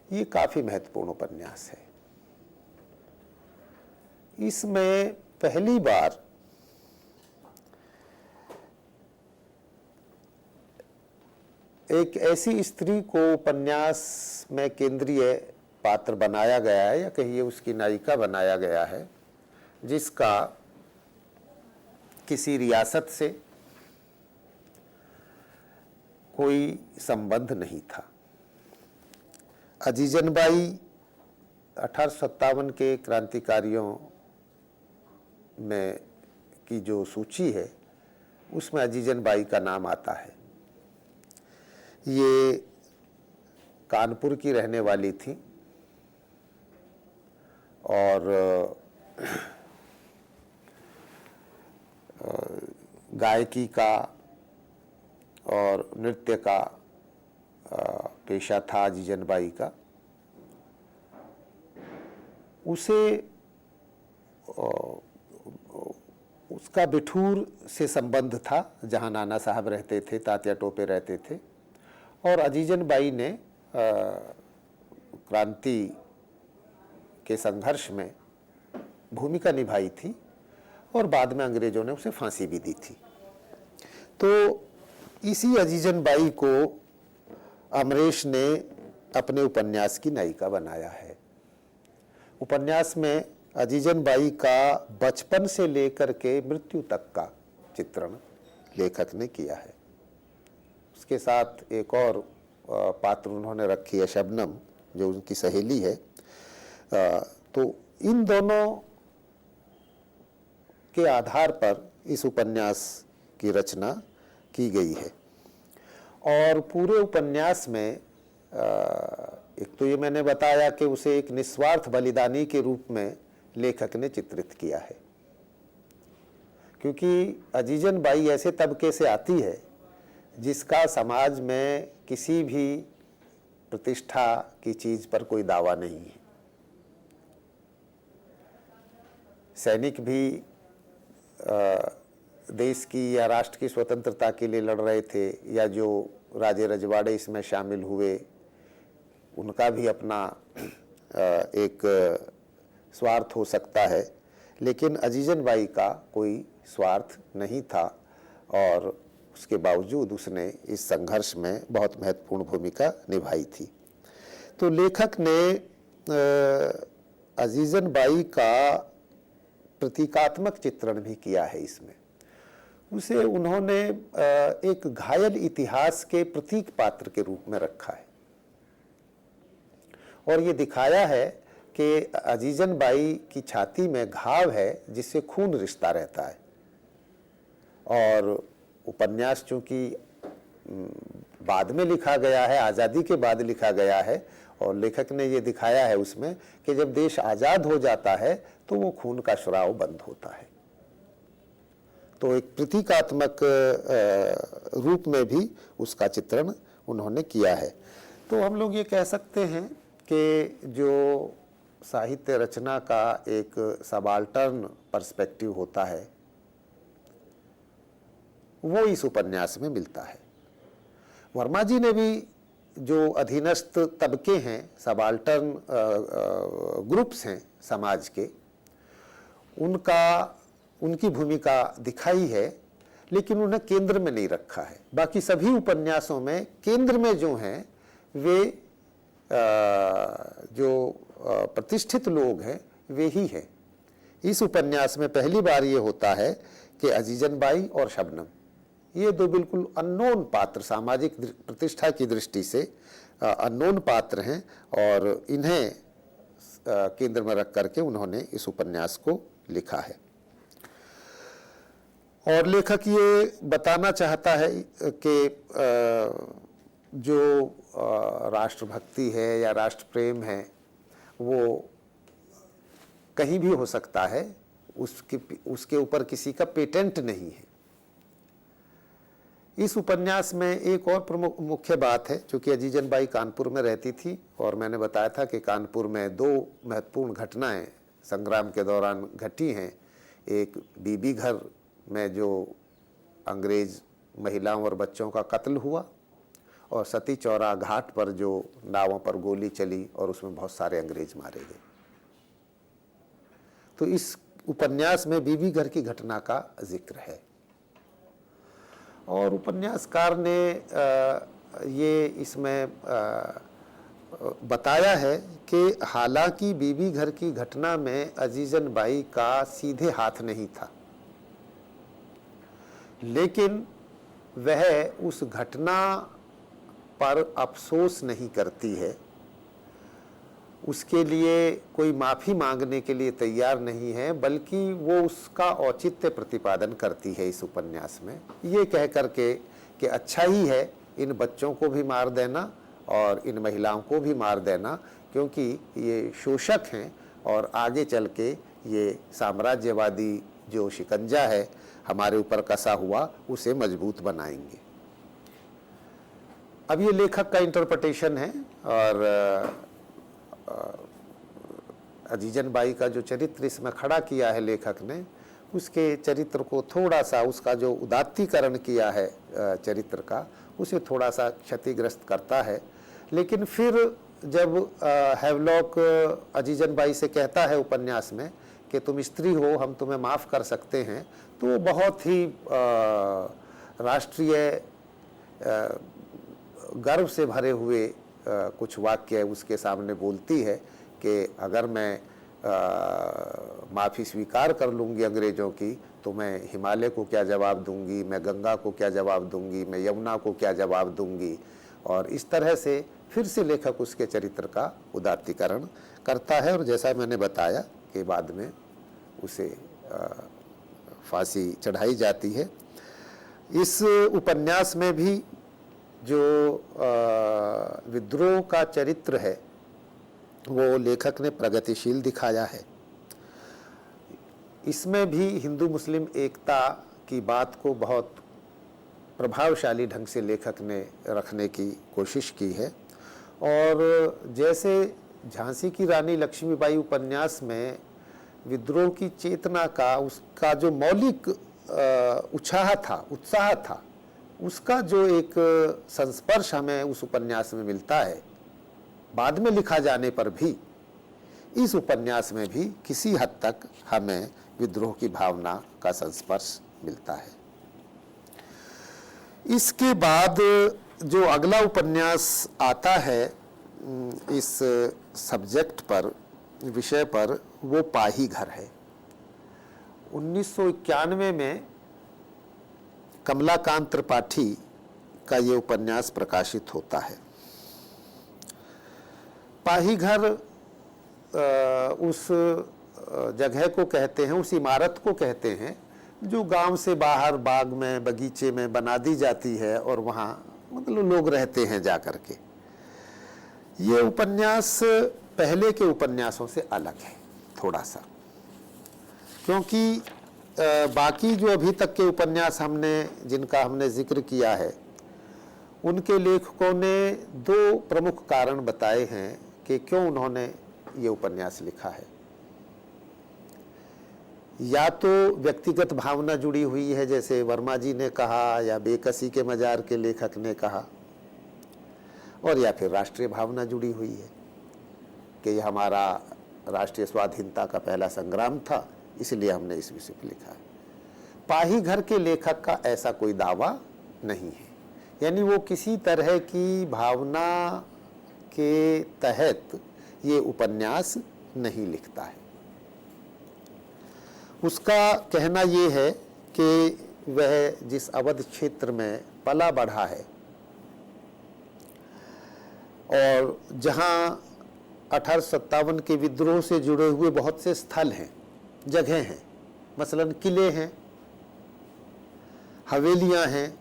ये काफी महत्वपूर्ण उपन्यास है। इसमें पहली बार एक ऐसी स्त्री को उपन्यास में केंद्रीय पात्र बनाया गया है, या कहिए उसकी नायिका बनाया गया है, जिसका किसी रियासत से कोई संबंध नहीं था। अजीजन बाई 1857 के क्रांतिकारियों में की जो सूची है उसमें अजीजन बाई का नाम आता है। ये कानपुर की रहने वाली थी और गायकी का और नृत्य का पेशा था अजीजन बाई का। उसे उसका बिठूर से संबंध था, जहाँ नाना साहब रहते थे, तात्या टोपे रहते थे, और अजीजन बाई ने क्रांति के संघर्ष में भूमिका निभाई थी और बाद में अंग्रेजों ने उसे फांसी भी दी थी। तो इसी अजीजन बाई को अमरेश ने अपने उपन्यास की नायिका बनाया है। उपन्यास में अजीजन बाई का बचपन से लेकर के मृत्यु तक का चित्रण लेखक ने किया है। उसके साथ एक और पात्र उन्होंने रखी है, शबनम, जो उनकी सहेली है। तो इन दोनों के आधार पर इस उपन्यास की रचना की गई है। और पूरे उपन्यास में एक तो ये मैंने बताया कि उसे एक निस्वार्थ बलिदानी के रूप में लेखक ने चित्रित किया है, क्योंकि अजीजन बाई ऐसे तबके से आती है जिसका समाज में किसी भी प्रतिष्ठा की चीज पर कोई दावा नहीं है। सैनिक भी देश की या राष्ट्र की स्वतंत्रता के लिए लड़ रहे थे, या जो राजे रजवाड़े इसमें शामिल हुए उनका भी अपना एक स्वार्थ हो सकता है, लेकिन अजीजन बाई का कोई स्वार्थ नहीं था और उसके बावजूद उसने इस संघर्ष में बहुत महत्वपूर्ण भूमिका निभाई थी। तो लेखक ने अजीजन बाई का प्रतीकात्मक चित्रण भी किया है इसमें। उसे उन्होंने एक घायल इतिहास के प्रतीक पात्र के रूप में रखा है और ये दिखाया है कि अजीजन बाई की छाती में घाव है जिससे खून रिश्ता रहता है। और उपन्यास चूंकि बाद में लिखा गया है, आज़ादी के बाद लिखा गया है, और लेखक ने ये दिखाया है उसमें कि जब देश आज़ाद हो जाता है तो वो खून का स्राव बंद होता है। तो एक प्रतीकात्मक रूप में भी उसका चित्रण उन्होंने किया है। तो हम लोग ये कह सकते हैं कि जो साहित्य रचना का एक सबाल्टर्न पर्सपेक्टिव होता है वो इस उपन्यास में मिलता है। वर्मा जी ने भी जो अधीनस्थ तबके हैं, सबाल्टर्न ग्रुप्स हैं समाज के, उनकी भूमिका दिखाई है, लेकिन उन्हें केंद्र में नहीं रखा है। बाकी सभी उपन्यासों में केंद्र में जो हैं वे जो प्रतिष्ठित लोग हैं वे ही हैं। इस उपन्यास में पहली बार ये होता है कि अजीजन बाई और शबनम, ये दो बिल्कुल अननोन पात्र, सामाजिक प्रतिष्ठा की दृष्टि से अननोन पात्र हैं, और इन्हें केंद्र में रख करके उन्होंने इस उपन्यास को लिखा है। और लेखक ये बताना चाहता है कि जो राष्ट्रभक्ति है या राष्ट्र प्रेम है वो कहीं भी हो सकता है, उसके ऊपर किसी का पेटेंट नहीं है। इस उपन्यास में एक और प्रमुख मुख्य बात है, क्योंकि अजीजन बाई कानपुर में रहती थी, और मैंने बताया था कि कानपुर में दो महत्वपूर्ण घटनाएं संग्राम के दौरान घटी हैं। एक बीबी घर में जो अंग्रेज महिलाओं और बच्चों का कत्ल हुआ, और सती चौरा घाट पर जो नावों पर गोली चली और उसमें बहुत सारे अंग्रेज मारे गए। तो इस उपन्यास में बीबी घर की घटना का जिक्र है, और उपन्यासकार ने ये इसमें बताया है कि हालांकि बीबी घर की घटना में अजीजन बाई का सीधे हाथ नहीं था, लेकिन वह उस घटना पर अफसोस नहीं करती है, उसके लिए कोई माफ़ी मांगने के लिए तैयार नहीं है, बल्कि वो उसका औचित्य प्रतिपादन करती है इस उपन्यास में, ये कह करके कि अच्छा ही है इन बच्चों को भी मार देना और इन महिलाओं को भी मार देना, क्योंकि ये शोषक हैं और आगे चल के ये साम्राज्यवादी जो शिकंजा है हमारे ऊपर कसा हुआ उसे मजबूत बनाएंगे। अब ये लेखक का इंटरप्रिटेशन है, और अजीजन बाई का जो चरित्र इसमें खड़ा किया है लेखक ने, उसके चरित्र को थोड़ा सा, उसका जो उदात्तीकरण किया है चरित्र का, उसे थोड़ा सा क्षतिग्रस्त करता है। लेकिन फिर जब हैवलॉक अजीजन बाई से कहता है उपन्यास में कि तुम स्त्री हो, हम तुम्हें माफ़ कर सकते हैं, तो वो बहुत ही राष्ट्रीय गर्व से भरे हुए कुछ वाक्य उसके सामने बोलती है कि अगर मैं माफ़ी स्वीकार कर लूँगी अंग्रेज़ों की, तो मैं हिमालय को क्या जवाब दूँगी, मैं गंगा को क्या जवाब दूँगी, मैं यमुना को क्या जवाब दूँगी। और इस तरह से फिर से लेखक उसके चरित्र का उदात्तीकरण करता है, और जैसा मैंने बताया कि बाद में उसे फांसी चढ़ाई जाती है। इस उपन्यास में भी जो विद्रोह का चरित्र है वो लेखक ने प्रगतिशील दिखाया है। इसमें भी हिंदू मुस्लिम एकता की बात को बहुत प्रभावशाली ढंग से लेखक ने रखने की कोशिश की है। और जैसे झांसी की रानी लक्ष्मीबाई उपन्यास में विद्रोह की चेतना का, उसका जो मौलिक उत्साह था, उसका जो एक संस्पर्श हमें उस उपन्यास में मिलता है, बाद में लिखा जाने पर भी इस उपन्यास में भी किसी हद तक हमें विद्रोह की भावना का संस्पर्श मिलता है। इसके बाद जो अगला उपन्यास आता है इस सब्जेक्ट पर, विषय पर, वो पाही घर है। 1991 में कमलाकांत त्रिपाठी का ये उपन्यास प्रकाशित होता है। पाही घर उस जगह को कहते हैं, उस इमारत को कहते हैं जो गांव से बाहर बाग में, बगीचे में बना दी जाती है और वहाँ मतलब लोग रहते हैं जा कर के। ये उपन्यास पहले के उपन्यासों से अलग है थोड़ा सा, क्योंकि बाकी जो अभी तक के उपन्यास जिनका हमने जिक्र किया है, उनके लेखकों ने दो प्रमुख कारण बताए हैं कि क्यों उन्होंने ये उपन्यास लिखा है। या तो व्यक्तिगत भावना जुड़ी हुई है, जैसे वर्मा जी ने कहा, या बेकसी के मजार के लेखक ने कहा, और या फिर राष्ट्रीय भावना जुड़ी हुई है कि ये हमारा राष्ट्रीय स्वाधीनता का पहला संग्राम था, इसलिए हमने इस विषय पर लिखा है। पाही घर के लेखक का ऐसा कोई दावा नहीं है, यानी वो किसी तरह की भावना के तहत ये उपन्यास नहीं लिखता है। उसका कहना ये है कि वह जिस अवध क्षेत्र में पला बढ़ा है और जहाँ 1857 के विद्रोह से जुड़े हुए बहुत से स्थल हैं, जगह हैं, मसलन किले हैं, हवेलियां हैं,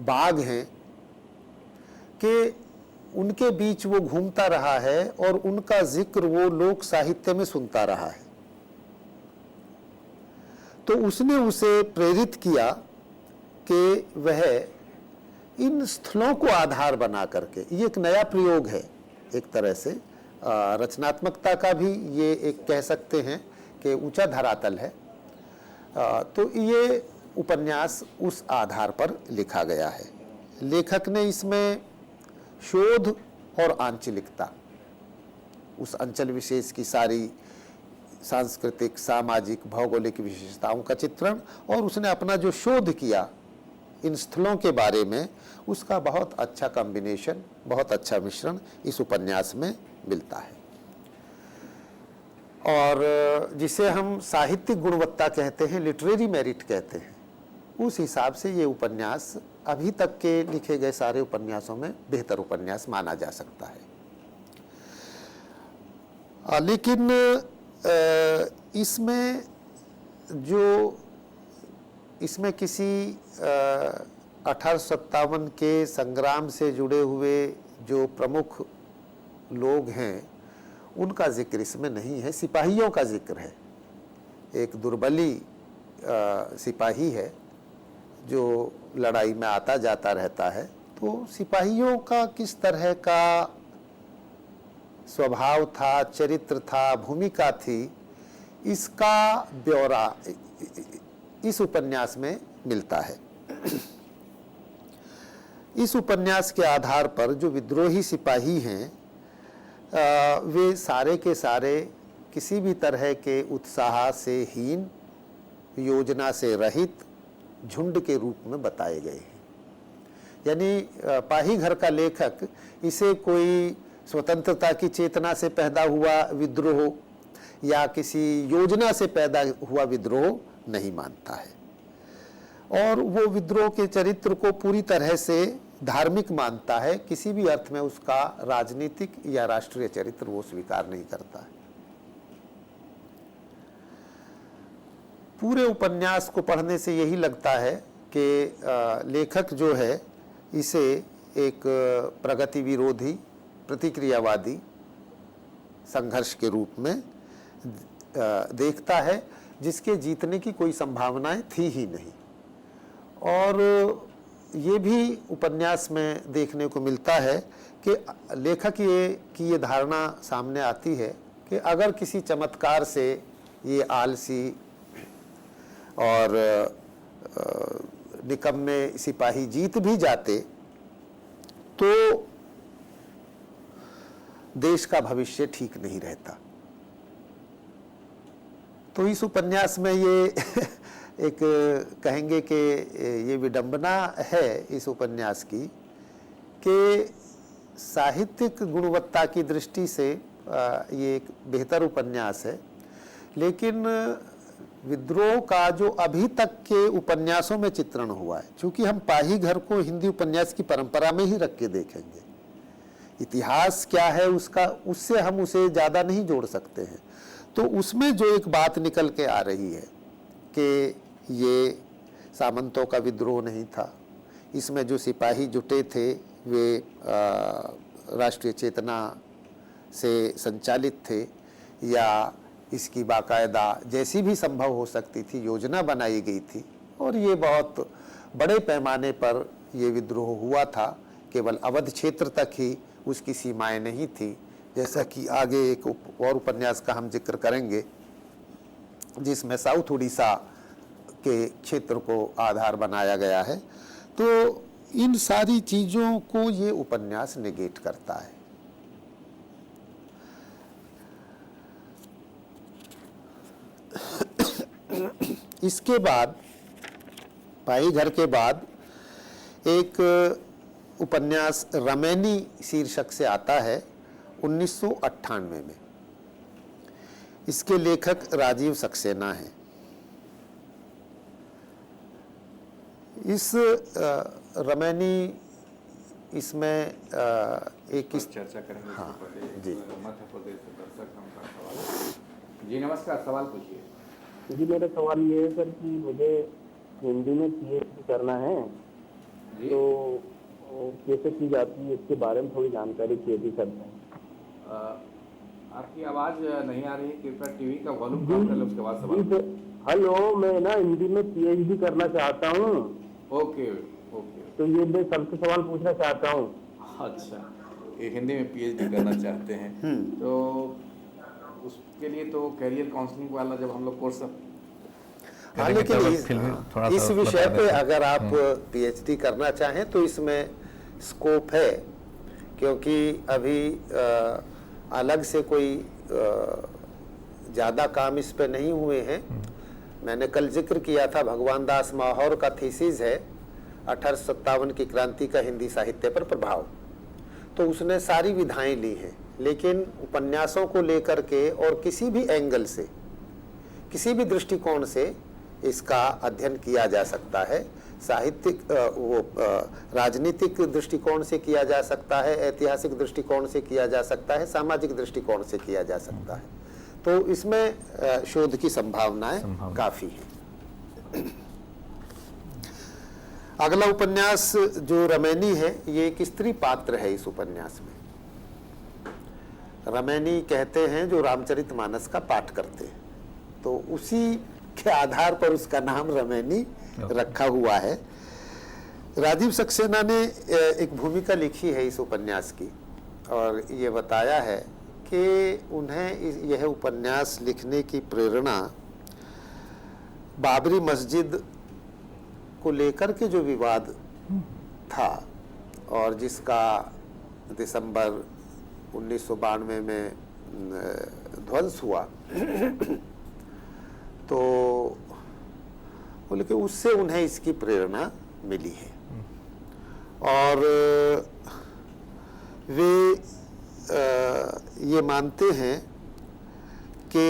बाग हैं, कि उनके बीच वो घूमता रहा है और उनका जिक्र वो लोक साहित्य में सुनता रहा है। तो उसने उसे प्रेरित किया कि वह इन स्थलों को आधार बना करके, ये एक नया प्रयोग है एक तरह से, रचनात्मकता का भी ये एक कह सकते हैं कि ऊंचा धरातल है। तो ये उपन्यास उस आधार पर लिखा गया है। लेखक ने इसमें शोध और आंचलिकता, उस अंचल विशेष की सारी सांस्कृतिक, सामाजिक, भौगोलिक विशेषताओं का चित्रण, और उसने अपना जो शोध किया इन स्थलों के बारे में, उसका बहुत अच्छा कॉम्बिनेशन, बहुत अच्छा मिश्रण इस उपन्यास में मिलता है। और जिसे हम साहित्यिक गुणवत्ता कहते हैं, लिटरेरी मेरिट कहते हैं, उस हिसाब से ये उपन्यास अभी तक के लिखे गए सारे उपन्यासों में बेहतर उपन्यास माना जा सकता है। लेकिन इसमें किसी 1857 के संग्राम से जुड़े हुए जो प्रमुख लोग हैं उनका जिक्र इसमें नहीं है। सिपाहियों का जिक्र है। एक दुर्बली सिपाही है जो लड़ाई में आता जाता रहता है, तो सिपाहियों का किस तरह का स्वभाव था, चरित्र था, भूमिका थी, इसका ब्यौरा इस उपन्यास में मिलता है। इस उपन्यास के आधार पर जो विद्रोही सिपाही हैं, वे सारे के सारे किसी भी तरह के उत्साह से हीन, योजना से रहित झुंड के रूप में बताए गए हैं। यानी पाही घर का लेखक इसे कोई स्वतंत्रता की चेतना से पैदा हुआ विद्रोह या किसी योजना से पैदा हुआ विद्रोह नहीं मानता है, और वो विद्रोह के चरित्र को पूरी तरह से धार्मिक मानता है। किसी भी अर्थ में उसका राजनीतिक या राष्ट्रीय चरित्र वो स्वीकार नहीं करता है। पूरे उपन्यास को पढ़ने से यही लगता है कि लेखक जो है इसे एक प्रगति विरोधी, प्रतिक्रियावादी संघर्ष के रूप में देखता है, जिसके जीतने की कोई संभावनाएं थी ही नहीं। और ये भी उपन्यास में देखने को मिलता है कि लेखक की ये धारणा सामने आती है कि अगर किसी चमत्कार से ये आलसी और निकम्मे सिपाही जीत भी जाते तो देश का भविष्य ठीक नहीं रहता। तो इस उपन्यास में ये एक कहेंगे कि ये विडंबना है इस उपन्यास की कि साहित्यिक गुणवत्ता की दृष्टि से ये एक बेहतर उपन्यास है, लेकिन विद्रोह का जो अभी तक के उपन्यासों में चित्रण हुआ है, चूंकि हम पाही घर को हिंदी उपन्यास की परंपरा में ही रख के देखेंगे, इतिहास क्या है उसका, उससे हम उसे ज़्यादा नहीं जोड़ सकते हैं। तो उसमें जो एक बात निकल के आ रही है कि ये सामंतों का विद्रोह नहीं था, इसमें जो सिपाही जुटे थे वे राष्ट्रीय चेतना से संचालित थे, या इसकी बाकायदा जैसी भी संभव हो सकती थी योजना बनाई गई थी, और ये बहुत बड़े पैमाने पर ये विद्रोह हुआ था। केवल अवध क्षेत्र तक ही उसकी सीमाएं नहीं थी, जैसा कि आगे एक और उपन्यास का हम जिक्र करेंगे जिसमें साउथ उड़ीसा के क्षेत्र को आधार बनाया गया है। तो इन सारी चीज़ों को ये उपन्यास नेगेट करता है। इसके बाद भाई घर के बाद एक उपन्यास रमैनी शीर्षक से आता है 1998 में। इसके लेखक राजीव सक्सेना हैं। इस रमैनी इसमें एक इस चर्चा करेंगे। हाँ, जी मध्य प्रदेश से दर्शक हमका सवाल। जी नमस्कार, सवाल पूछिए। जी मेरा सवाल ये है सर कि मुझे हिंदी में पीएचडी करना है, तो कैसे की जाती है इसके बारे में थोड़ी जानकारी चाहिए करते हैं। आपकी आवाज़ नहीं आ रही है, कृपया टीवी का वॉल्यूम कम कर लो, उसके बाद सवाल। हेलो, मैं ना हिंदी में पीएचडी करना चाहता हूँ। ओके ओके, तो ये मैं सबसे सवाल पूछना चाहता हूँ। अच्छा, ये हिंदी में पीएचडी करना चाहते हैं, तो उसके लिए तो करियर काउंसलिंग वाला जब हम लोग कोर्स हाँ, लेकिन इस विषय पे अगर आप पीएचडी करना चाहें तो इसमें स्कोप है, क्योंकि अभी अलग से कोई ज़्यादा काम इस पे नहीं हुए हैं। मैंने कल जिक्र किया था, भगवान दास माहौर का थीसिस है 1857 की क्रांति का हिंदी साहित्य पर प्रभाव। तो उसने सारी विधाएं ली हैं, लेकिन उपन्यासों को लेकर के और किसी भी एंगल से, किसी भी दृष्टिकोण से इसका अध्ययन किया जा सकता है। साहित्यिक राजनीतिक दृष्टिकोण से किया जा सकता है, ऐतिहासिक दृष्टिकोण से किया जा सकता है, सामाजिक दृष्टिकोण से किया जा सकता है। तो इसमें शोध की संभावनाएं काफी हैं। अगला उपन्यास जो रमैनी है, ये एक स्त्री पात्र है इस उपन्यास में। रमैनी कहते हैं जो रामचरितमानस का पाठ करते हैं, तो उसी के आधार पर उसका नाम रमैनी रखा हुआ है। राजीव सक्सेना ने एक भूमिका लिखी है इस उपन्यास की, और ये बताया है कि उन्हें यह उपन्यास लिखने की प्रेरणा बाबरी मस्जिद को लेकर के जो विवाद था और जिसका दिसंबर 1992 में ध्वंस हुआ, तो बोले कि उससे उन्हें इसकी प्रेरणा मिली है। और वे ये मानते हैं कि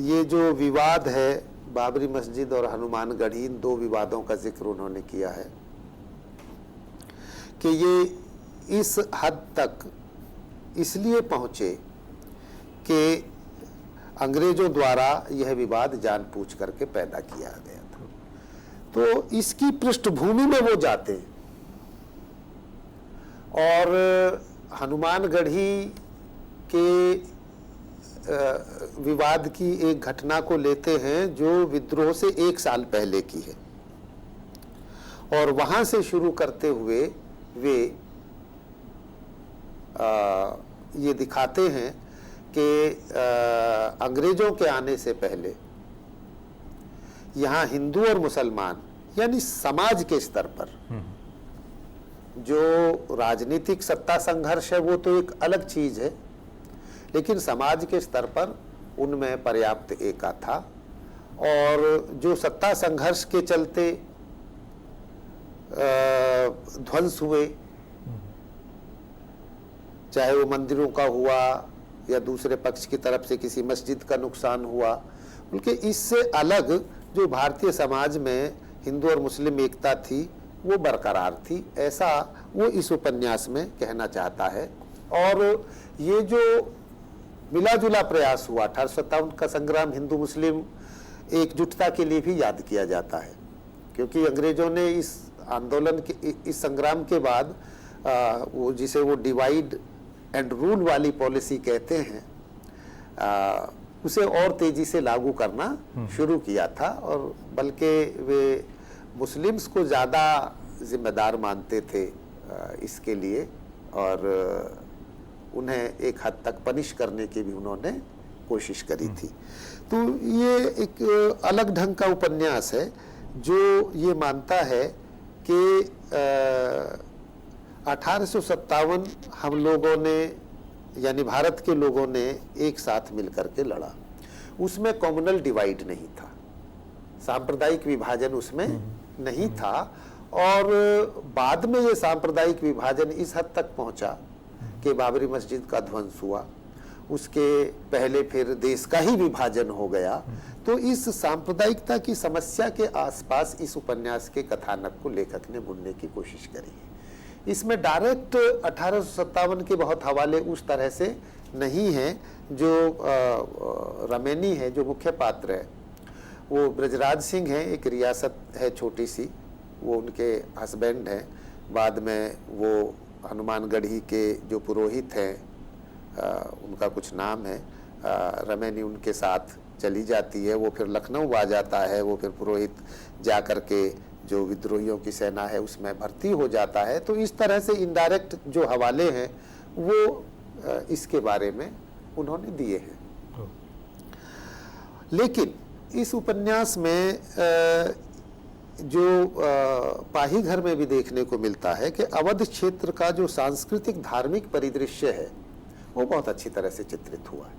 ये जो विवाद है बाबरी मस्जिद और हनुमानगढ़ी, इन दो विवादों का जिक्र उन्होंने किया है कि ये इस हद तक इसलिए पहुँचे कि अंग्रेजों द्वारा यह विवाद जानबूझ करके पैदा किया गया था। तो इसकी पृष्ठभूमि में वो जाते हैं और हनुमानगढ़ी के विवाद की एक घटना को लेते हैं जो विद्रोह से 1 साल पहले की है, और वहां से शुरू करते हुए वे ये दिखाते हैं कि अंग्रेजों के आने से पहले यहाँ हिंदू और मुसलमान यानी समाज के स्तर पर जो राजनीतिक सत्ता संघर्ष है वो तो एक अलग चीज है, लेकिन समाज के स्तर पर उनमें पर्याप्त एका था। और जो सत्ता संघर्ष के चलते ध्वंस हुए, चाहे वो मंदिरों का हुआ या दूसरे पक्ष की तरफ से किसी मस्जिद का नुकसान हुआ, बल्कि इससे अलग जो भारतीय समाज में हिंदू और मुस्लिम एकता थी वो बरकरार थी, ऐसा वो इस उपन्यास में कहना चाहता है। और ये जो मिला जुला प्रयास हुआ 1857 का संग्राम हिंदू मुस्लिम एकजुटता के लिए भी याद किया जाता है, क्योंकि अंग्रेजों ने इस आंदोलन के इस संग्राम के बाद वो जिसे वो डिवाइड एंड रूल वाली पॉलिसी कहते हैं, उसे और तेजी से लागू करना शुरू किया था। और बल्कि वे मुस्लिम्स को ज़्यादा जिम्मेदार मानते थे इसके लिए, और उन्हें एक हद तक पनिश करने की भी उन्होंने कोशिश करी थी। तो ये एक अलग ढंग का उपन्यास है जो ये मानता है कि 1857 हम लोगों ने, यानी भारत के लोगों ने एक साथ मिलकर के लड़ा। उसमें कम्युनल डिवाइड नहीं था, सांप्रदायिक विभाजन उसमें नहीं था। और बाद में ये सांप्रदायिक विभाजन इस हद तक पहुंचा कि बाबरी मस्जिद का ध्वंस हुआ, उसके पहले फिर देश का ही विभाजन हो गया। तो इस सांप्रदायिकता की समस्या के आसपास इस उपन्यास के कथानक को लेखक ने बुनने की कोशिश करी है। इसमें डायरेक्ट 1857 के बहुत हवाले उस तरह से नहीं हैं। जो रमेनी है, जो मुख्य पात्र है, वो ब्रजराज सिंह हैं, एक रियासत है छोटी सी, वो उनके हस्बैंड हैं। बाद में वो हनुमानगढ़ी के जो पुरोहित हैं, उनका कुछ नाम है, रमेनी उनके साथ चली जाती है। वो फिर लखनऊ आ जाता है, वो फिर पुरोहित जा कर के जो विद्रोहियों की सेना है उसमें भर्ती हो जाता है। तो इस तरह से इनडायरेक्ट जो हवाले हैं वो इसके बारे में उन्होंने दिए हैं। लेकिन इस उपन्यास में जो पाही घर में भी देखने को मिलता है कि अवध क्षेत्र का जो सांस्कृतिक धार्मिक परिदृश्य है वो बहुत अच्छी तरह से चित्रित हुआ है।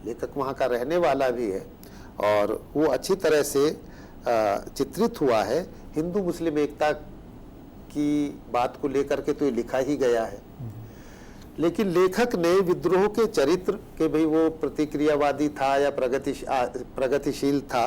लेखक वहाँ का रहने वाला भी है और वो अच्छी तरह से चित्रित हुआ है। हिंदू मुस्लिम एकता की बात को लेकर के तो ये लिखा ही गया है, लेकिन लेखक ने विद्रोह के चरित्र के, भाई वो प्रतिक्रियावादी था या प्रगतिशील था,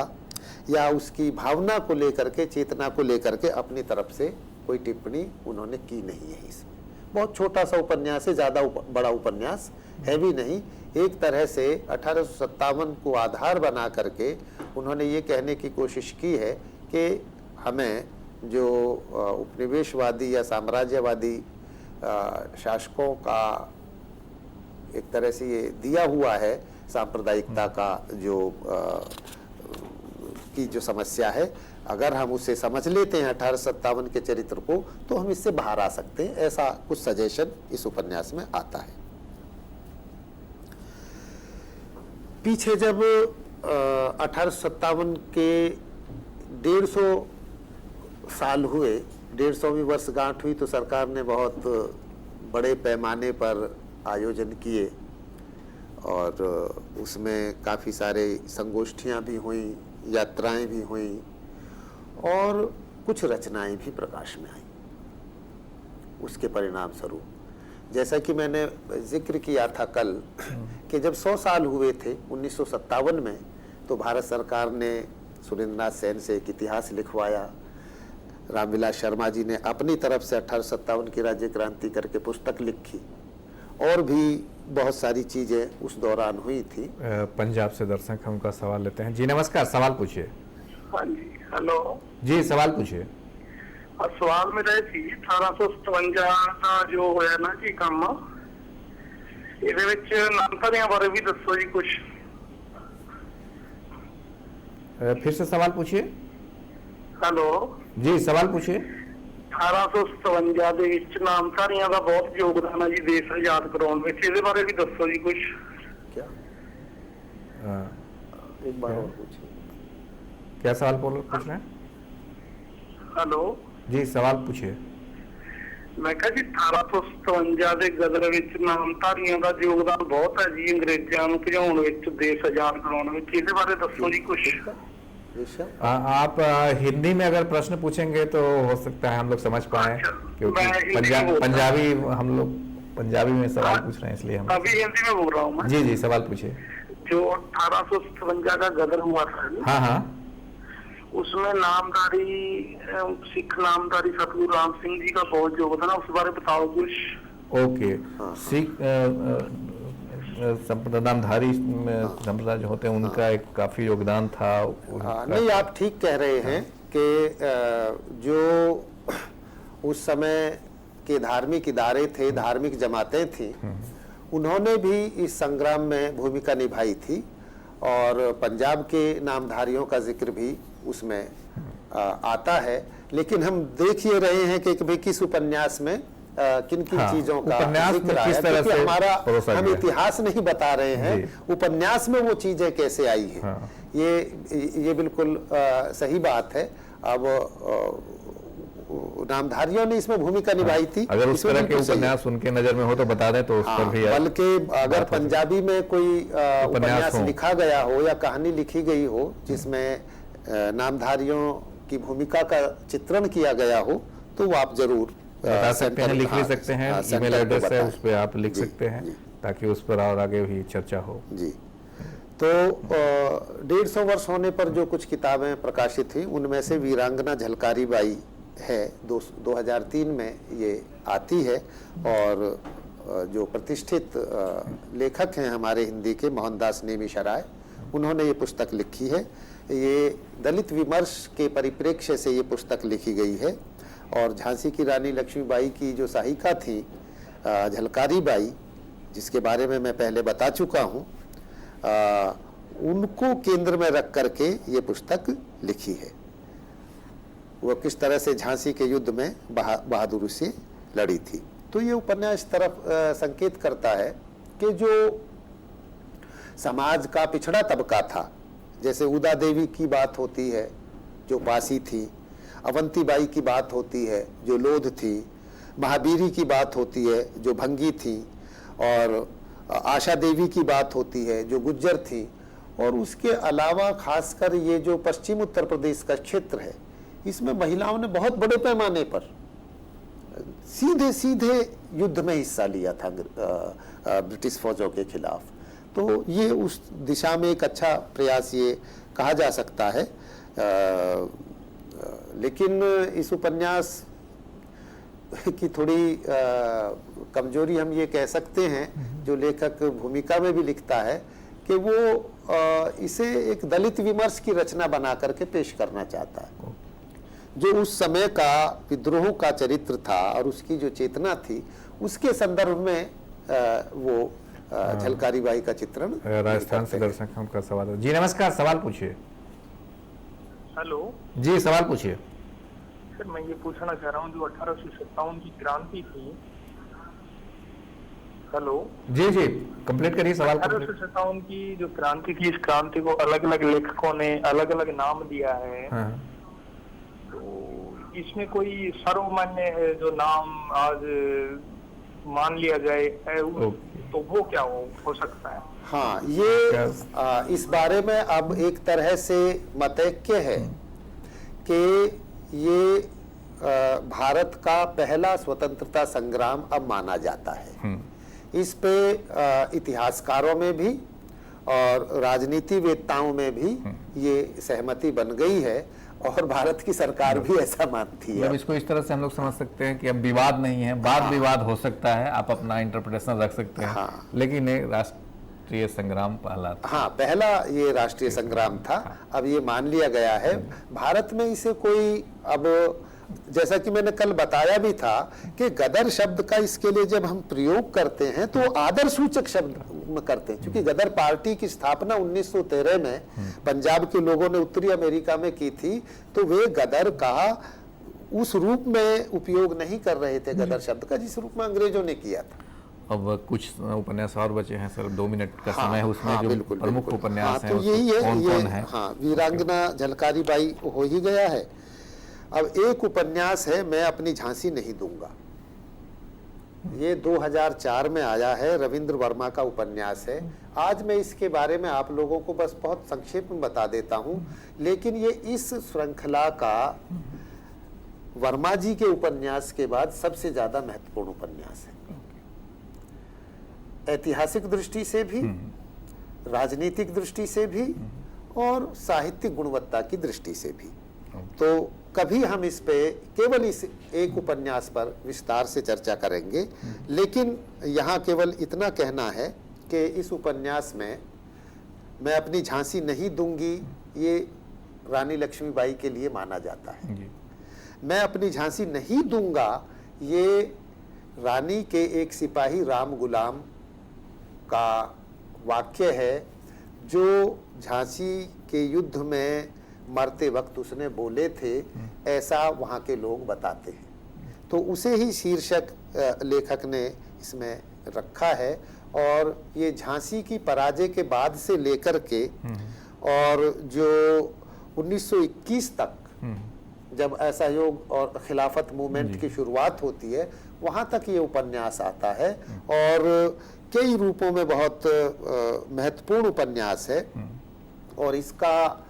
या उसकी भावना को लेकर के, चेतना को लेकर के अपनी तरफ से कोई टिप्पणी उन्होंने की नहीं है। इसमें बहुत छोटा सा उपन्यास है, ज़्यादा बड़ा उपन्यास है भी नहीं। एक तरह से 1857 को आधार बना करके उन्होंने ये कहने की कोशिश की है कि हमें जो उपनिवेशवादी या साम्राज्यवादी शासकों का एक तरह से ये दिया हुआ है सांप्रदायिकता का जो की जो समस्या है, अगर हम उसे समझ लेते हैं 1857 के चरित्र को, तो हम इससे बाहर आ सकते हैं। ऐसा कुछ सजेशन इस उपन्यास में आता है। पीछे जब 1857 के 150 साल हुए, 150वीं वर्षगांठ हुई, तो सरकार ने बहुत बड़े पैमाने पर आयोजन किए और उसमें काफ़ी सारे संगोष्ठियां भी हुई, यात्राएं भी हुई और कुछ रचनाएं भी प्रकाश में आई उसके परिणाम स्वरूप। जैसा कि मैंने जिक्र किया था कल कि जब 100 साल हुए थे 1957 में, तो भारत सरकार ने सुरेंद्रनाथ सेन से एक इतिहास लिखवाया। रामविलास शर्मा जी ने अपनी तरफ से 1857 की राज्य क्रांति करके पुस्तक लिखी, और भी बहुत सारी चीजें उस दौरान हुई थी। पंजाब से दर्शक हम उनका सवाल लेते हैं। जी नमस्कार, सवाल पूछिए। हाँ जी, हेलो जी, सवाल पूछिए। सवाल मेरा ये ਸੀ 1857 ਦਾ ਜੋ ਹੋਇਆ ਨਾ ਜੀ ਕੰਮ, ਇਹਦੇ ਵਿੱਚ ਨਾਮਧਾਰੀਆਂ ਬਾਰੇ ਵੀ ਦੱਸੋ ਜੀ ਕੁਝ। फिर से सवाल पूछिए। हेलो जी, सवाल पूछिए। 1857 ਦੇ ਵਿੱਚ ਨਾਮਧਾਰੀਆਂ ਦਾ ਬਹੁਤ ਯੋਗਦਾਨ ਹੈ ਜੀ ਦੇਸ਼ ਆਜ਼ਾਦ ਕਰਾਉਣ ਵਿੱਚ, ਇਹਦੇ ਬਾਰੇ ਵੀ ਦੱਸੋ ਜੀ ਕੁਝ। क्या एक बार और पूछिए। क्या सवाल पूछ रहे हैं? हेलो जी, सवाल पूछिए। मैं कहा जी 1857 ਦੇ ਗਦਰ ਵਿੱਚ ਨਾਮਧਾਰੀਆਂ ਦਾ ਯੋਗਦਾਨ ਬਹੁਤ ਹੈ ਜੀ ਅੰਗਰੇਜ਼ਾਂ ਨੂੰ ਭਜਾਉਣ ਵਿੱਚ, ਦੇਸ਼ ਆਜ਼ਾਦ ਕਰਾਉਣ ਵਿੱਚ, ਇਹਦੇ ਬਾਰੇ ਦੱਸੋ ਜੀ ਕੁਝ। आप हिंदी में अगर प्रश्न पूछेंगे तो हो सकता है हम लोग समझ पाए, क्योंकि पंजाबी हम लोग पंजाबी में सवाल पूछ रहे हैं, इसलिए हम अभी हिंदी में बोल रहा हूँ मैं। जी जी, सवाल पूछिए। जो 1857 का गदर हुआ था, हाँ हाँ, उसमें नामधारी सिख नामधारी सतगुरु राम सिंह जी का बहुत योगदान है, उस बारे बताओ कुछ। ओके, सिख नामधारी संप्रदाय जो होते हैं उनका एक काफी योगदान था। नहीं, आप ठीक कह रहे हैं कि जो उस समय के धार्मिक इदारे थे, धार्मिक जमातें थी, उन्होंने भी इस संग्राम में भूमिका निभाई थी और पंजाब के नामधारियों का जिक्र भी उसमें आता है। लेकिन हम देख ये रहे हैं कि भाई किस उपन्यास में किन किन चीजों का जिक्र आया, क्योंकि हम इतिहास नहीं बता रहे हैं, उपन्यास में वो चीजें कैसे आई हैं। ये बिल्कुल सही बात है। अब नामधारियों ने इसमें भूमिका निभाई थी। अगर उस तरह के उपन्यास उनके नजर में हो तो बता दें तो उस पर भी, बल्कि अगर पंजाबी में कोई उपन्यास लिखा गया हो या कहानी लिखी गई हो जिसमें नामधारियों की भूमिका का चित्रण किया गया हो तो वो आप जरूर बता सकते हैं, लिख भी सकते हैं। ईमेल एड्रेस है, उस पर आप लिख सकते हैं ताकि उस पर और आगे भी चर्चा हो। जी, तो 150 वर्ष होने पर जो कुछ किताबें प्रकाशित हुई उनमें से वीरांगना झलकारी बाई है, 2003 में ये आती है। और जो प्रतिष्ठित लेखक हैं हमारे हिंदी के, मोहनदास नेमिशराय, उन्होंने ये पुस्तक लिखी है। ये दलित विमर्श के परिप्रेक्ष्य से ये पुस्तक लिखी गई है। और झांसी की रानी लक्ष्मीबाई की जो सहायिका थी झलकारी बाई, जिसके बारे में मैं पहले बता चुका हूँ, उनको केंद्र में रख करके ये पुस्तक लिखी है। वो किस तरह से झांसी के युद्ध में बहादुरी से लड़ी थी। तो ये उपन्यास इस तरफ संकेत करता है कि जो समाज का पिछड़ा तबका था, जैसे उदा देवी की बात होती है जो पासी थी, अवंती बाई की बात होती है जो लोध थी, महाबीरी की बात होती है जो भंगी थी, और आशा देवी की बात होती है जो गुज्जर थी। और उसके अलावा खासकर ये जो पश्चिम उत्तर प्रदेश का क्षेत्र है, इसमें महिलाओं ने बहुत बड़े पैमाने पर सीधे सीधे युद्ध में हिस्सा लिया था ब्रिटिश फौजों के खिलाफ। तो ये उस दिशा में एक अच्छा प्रयास ये कहा जा सकता है। लेकिन इस उपन्यास की थोड़ी कमजोरी हम ये कह सकते हैं, जो लेखक भूमिका में भी लिखता है, कि वो इसे एक दलित विमर्श की रचना बना करके पेश करना चाहता है। जो उस समय का विद्रोह का चरित्र था और उसकी जो चेतना थी, उसके संदर्भ में वो झलकारी बाई का चित्रण। राजस्थान से दर्शक का सवाल है। जी नमस्कार, सवाल पूछिए। हेलो जी, सवाल पूछिए। सर, मैं ये पूछना चाह रहा हूँ, जो 1857 की क्रांति थी। हेलो जी जी, कंप्लीट करिए सवाल। 1857 की जो क्रांति थी, इस क्रांति को अलग अलग लेखकों ने अलग अलग नाम दिया है। हाँ। तो इसमें कोई सर्वमान्य जो नाम आज मान लिया जाए तो वो क्या हो सकता है? हाँ, ये इस बारे में अब एक तरह से मतैक्य है कि ये भारत का पहला स्वतंत्रता संग्राम अब माना जाता है। इस पे इतिहासकारों में भी और राजनीतिवेत्ताओं में भी ये सहमति बन गई है और भारत की सरकार भी ऐसा मानती है। मतलब इसको इस तरह से हम लोग समझ सकते हैं कि अब विवाद नहीं है, वाद विवाद हो सकता है, आप अपना इंटरप्रिटेशन रख सकते हैं। हाँ। लेकिन एक राष्ट्रीय संग्राम पहला था। हाँ, पहला ये राष्ट्रीय संग्राम था। अब ये मान लिया गया है। भारत में इसे कोई, अब जैसा कि मैंने कल बताया भी था कि गदर शब्द का इसके लिए जब हम प्रयोग करते हैं तो आदर सूचक शब्द करते हैं, क्योंकि गदर पार्टी की स्थापना 1913 में पंजाब के लोगों ने उत्तरी अमेरिका में की थी। तो वे गदर का उस रूप में उपयोग नहीं कर रहे थे, गदर शब्द का, जिस रूप में अंग्रेजों ने किया था। अब कुछ उपन्यास और बचे हैं सर, 2 मिनट का समय है, उसमें जो बिल्कुल, प्रमुख बिल्कुल। उपन्यास हाँ, हैं तो यही है, कौन है? हाँ, वीरांगना झलकारी बाई हो ही गया है। अब एक उपन्यास है, मैं अपनी झांसी नहीं दूंगा। ये 2004 में आया है, रविंद्र वर्मा का उपन्यास है। आज मैं इसके बारे में आप लोगों को बस बहुत संक्षेप में बता देता हूं, लेकिन ये इस श्रृंखला का वर्मा जी के उपन्यास के बाद सबसे ज्यादा महत्वपूर्ण उपन्यास है। ऐतिहासिक दृष्टि से भी, राजनीतिक दृष्टि से भी और साहित्यिक गुणवत्ता की दृष्टि से भी। तो कभी हम इस पे केवल इस एक उपन्यास पर विस्तार से चर्चा करेंगे, लेकिन यहाँ केवल इतना कहना है कि इस उपन्यास में मैं अपनी झांसी नहीं दूंगी, ये रानी लक्ष्मीबाई के लिए माना जाता है। मैं अपनी झांसी नहीं दूंगा, ये रानी के एक सिपाही राम गुलाम का वाक्य है, जो झांसी के युद्ध में मरते वक्त उसने बोले थे, ऐसा वहाँ के लोग बताते हैं। तो उसे ही शीर्षक लेखक ने इसमें रखा है। और ये झांसी की पराजय के बाद से लेकर के और जो 1921 तक जब असहयोग और खिलाफत मूवमेंट की शुरुआत होती है, वहाँ तक ये उपन्यास आता है और कई रूपों में बहुत महत्वपूर्ण उपन्यास है। और इसका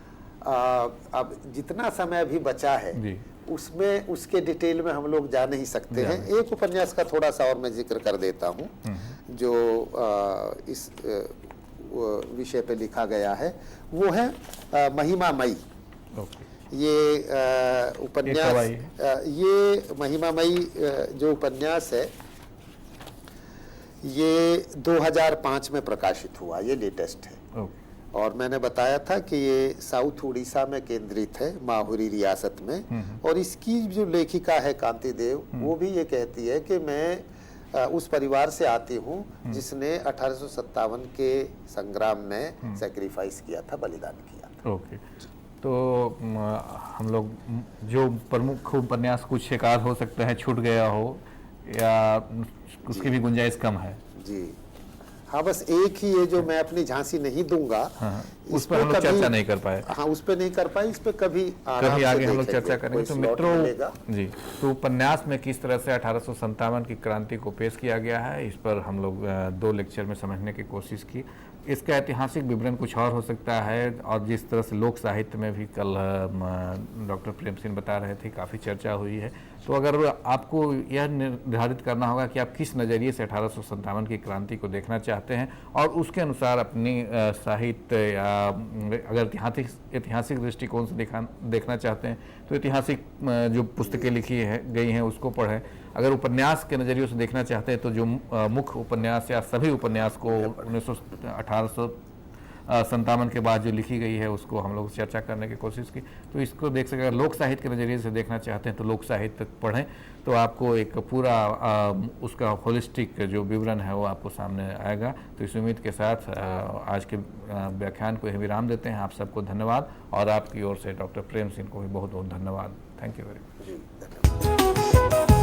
अब जितना समय अभी बचा है उसमें उसके डिटेल में हम लोग जा नहीं सकते हैं। एक उपन्यास का थोड़ा सा और मैं जिक्र कर देता हूँ जो इस विषय पे लिखा गया है, वो है महिमा मई। ये उपन्यास, ये महिमा मई जो उपन्यास है ये 2005 में प्रकाशित हुआ, ये लेटेस्ट है। और मैंने बताया था कि ये साउथ उड़ीसा में केंद्रित है, माहुरी रियासत में। और इसकी जो लेखिका है कांति देव, वो भी ये कहती है कि मैं उस परिवार से आती हूँ जिसने 1857 के संग्राम में सैक्रिफाइस किया था, बलिदान किया था। ओके, तो हम लोग जो प्रमुख उपन्यास कुछ एकाध हो सकता है छूट गया हो या उसकी भी गुंजाइश कम है जी। हाँ, बस एक ही ये जो मैं अपनी झांसी नहीं दूंगा, उस पर हम लोग चर्चा नहीं कर पाए। हाँ, उस पर नहीं कर पाए, इस पर कभी आगे हम लोग चर्चा करेंगे। तो मित्रों जी, तो उपन्यास में किस तरह से 1857 की क्रांति को पेश किया गया है, इस पर हम लोग 2 लेक्चर में समझने की कोशिश की। इसका ऐतिहासिक विवरण कुछ और हो सकता है, और जिस तरह से लोक साहित्य में भी कल डॉक्टर प्रेम सिंह बता रहे थे काफ़ी चर्चा हुई है। तो अगर आपको यह निर्धारित करना होगा कि आप किस नज़रिए से 1857 की क्रांति को देखना चाहते हैं और उसके अनुसार अपनी साहित्य या अगर ऐतिहासिक दृष्टिकोण से देखना चाहते हैं तो ऐतिहासिक जो पुस्तकें लिखी गई हैं उसको पढ़ें। अगर उपन्यास के नज़रिए से देखना चाहते हैं तो जो मुख्य उपन्यास या सभी उपन्यास को 1857 के बाद जो लिखी गई है उसको हम लोग चर्चा करने की कोशिश की। तो इसको देख सकें। अगर लोक साहित्य के नज़रिए से देखना चाहते हैं तो लोक साहित्य पढ़ें, तो आपको एक पूरा उसका होलिस्टिक जो विवरण है वो आपको सामने आएगा। तो इस उम्मीद के साथ आज के व्याख्यान को यही विराम देते हैं। आप सबको धन्यवाद, और आपकी ओर से डॉक्टर प्रेम सिंह को भी बहुत बहुत धन्यवाद। Thank you very much.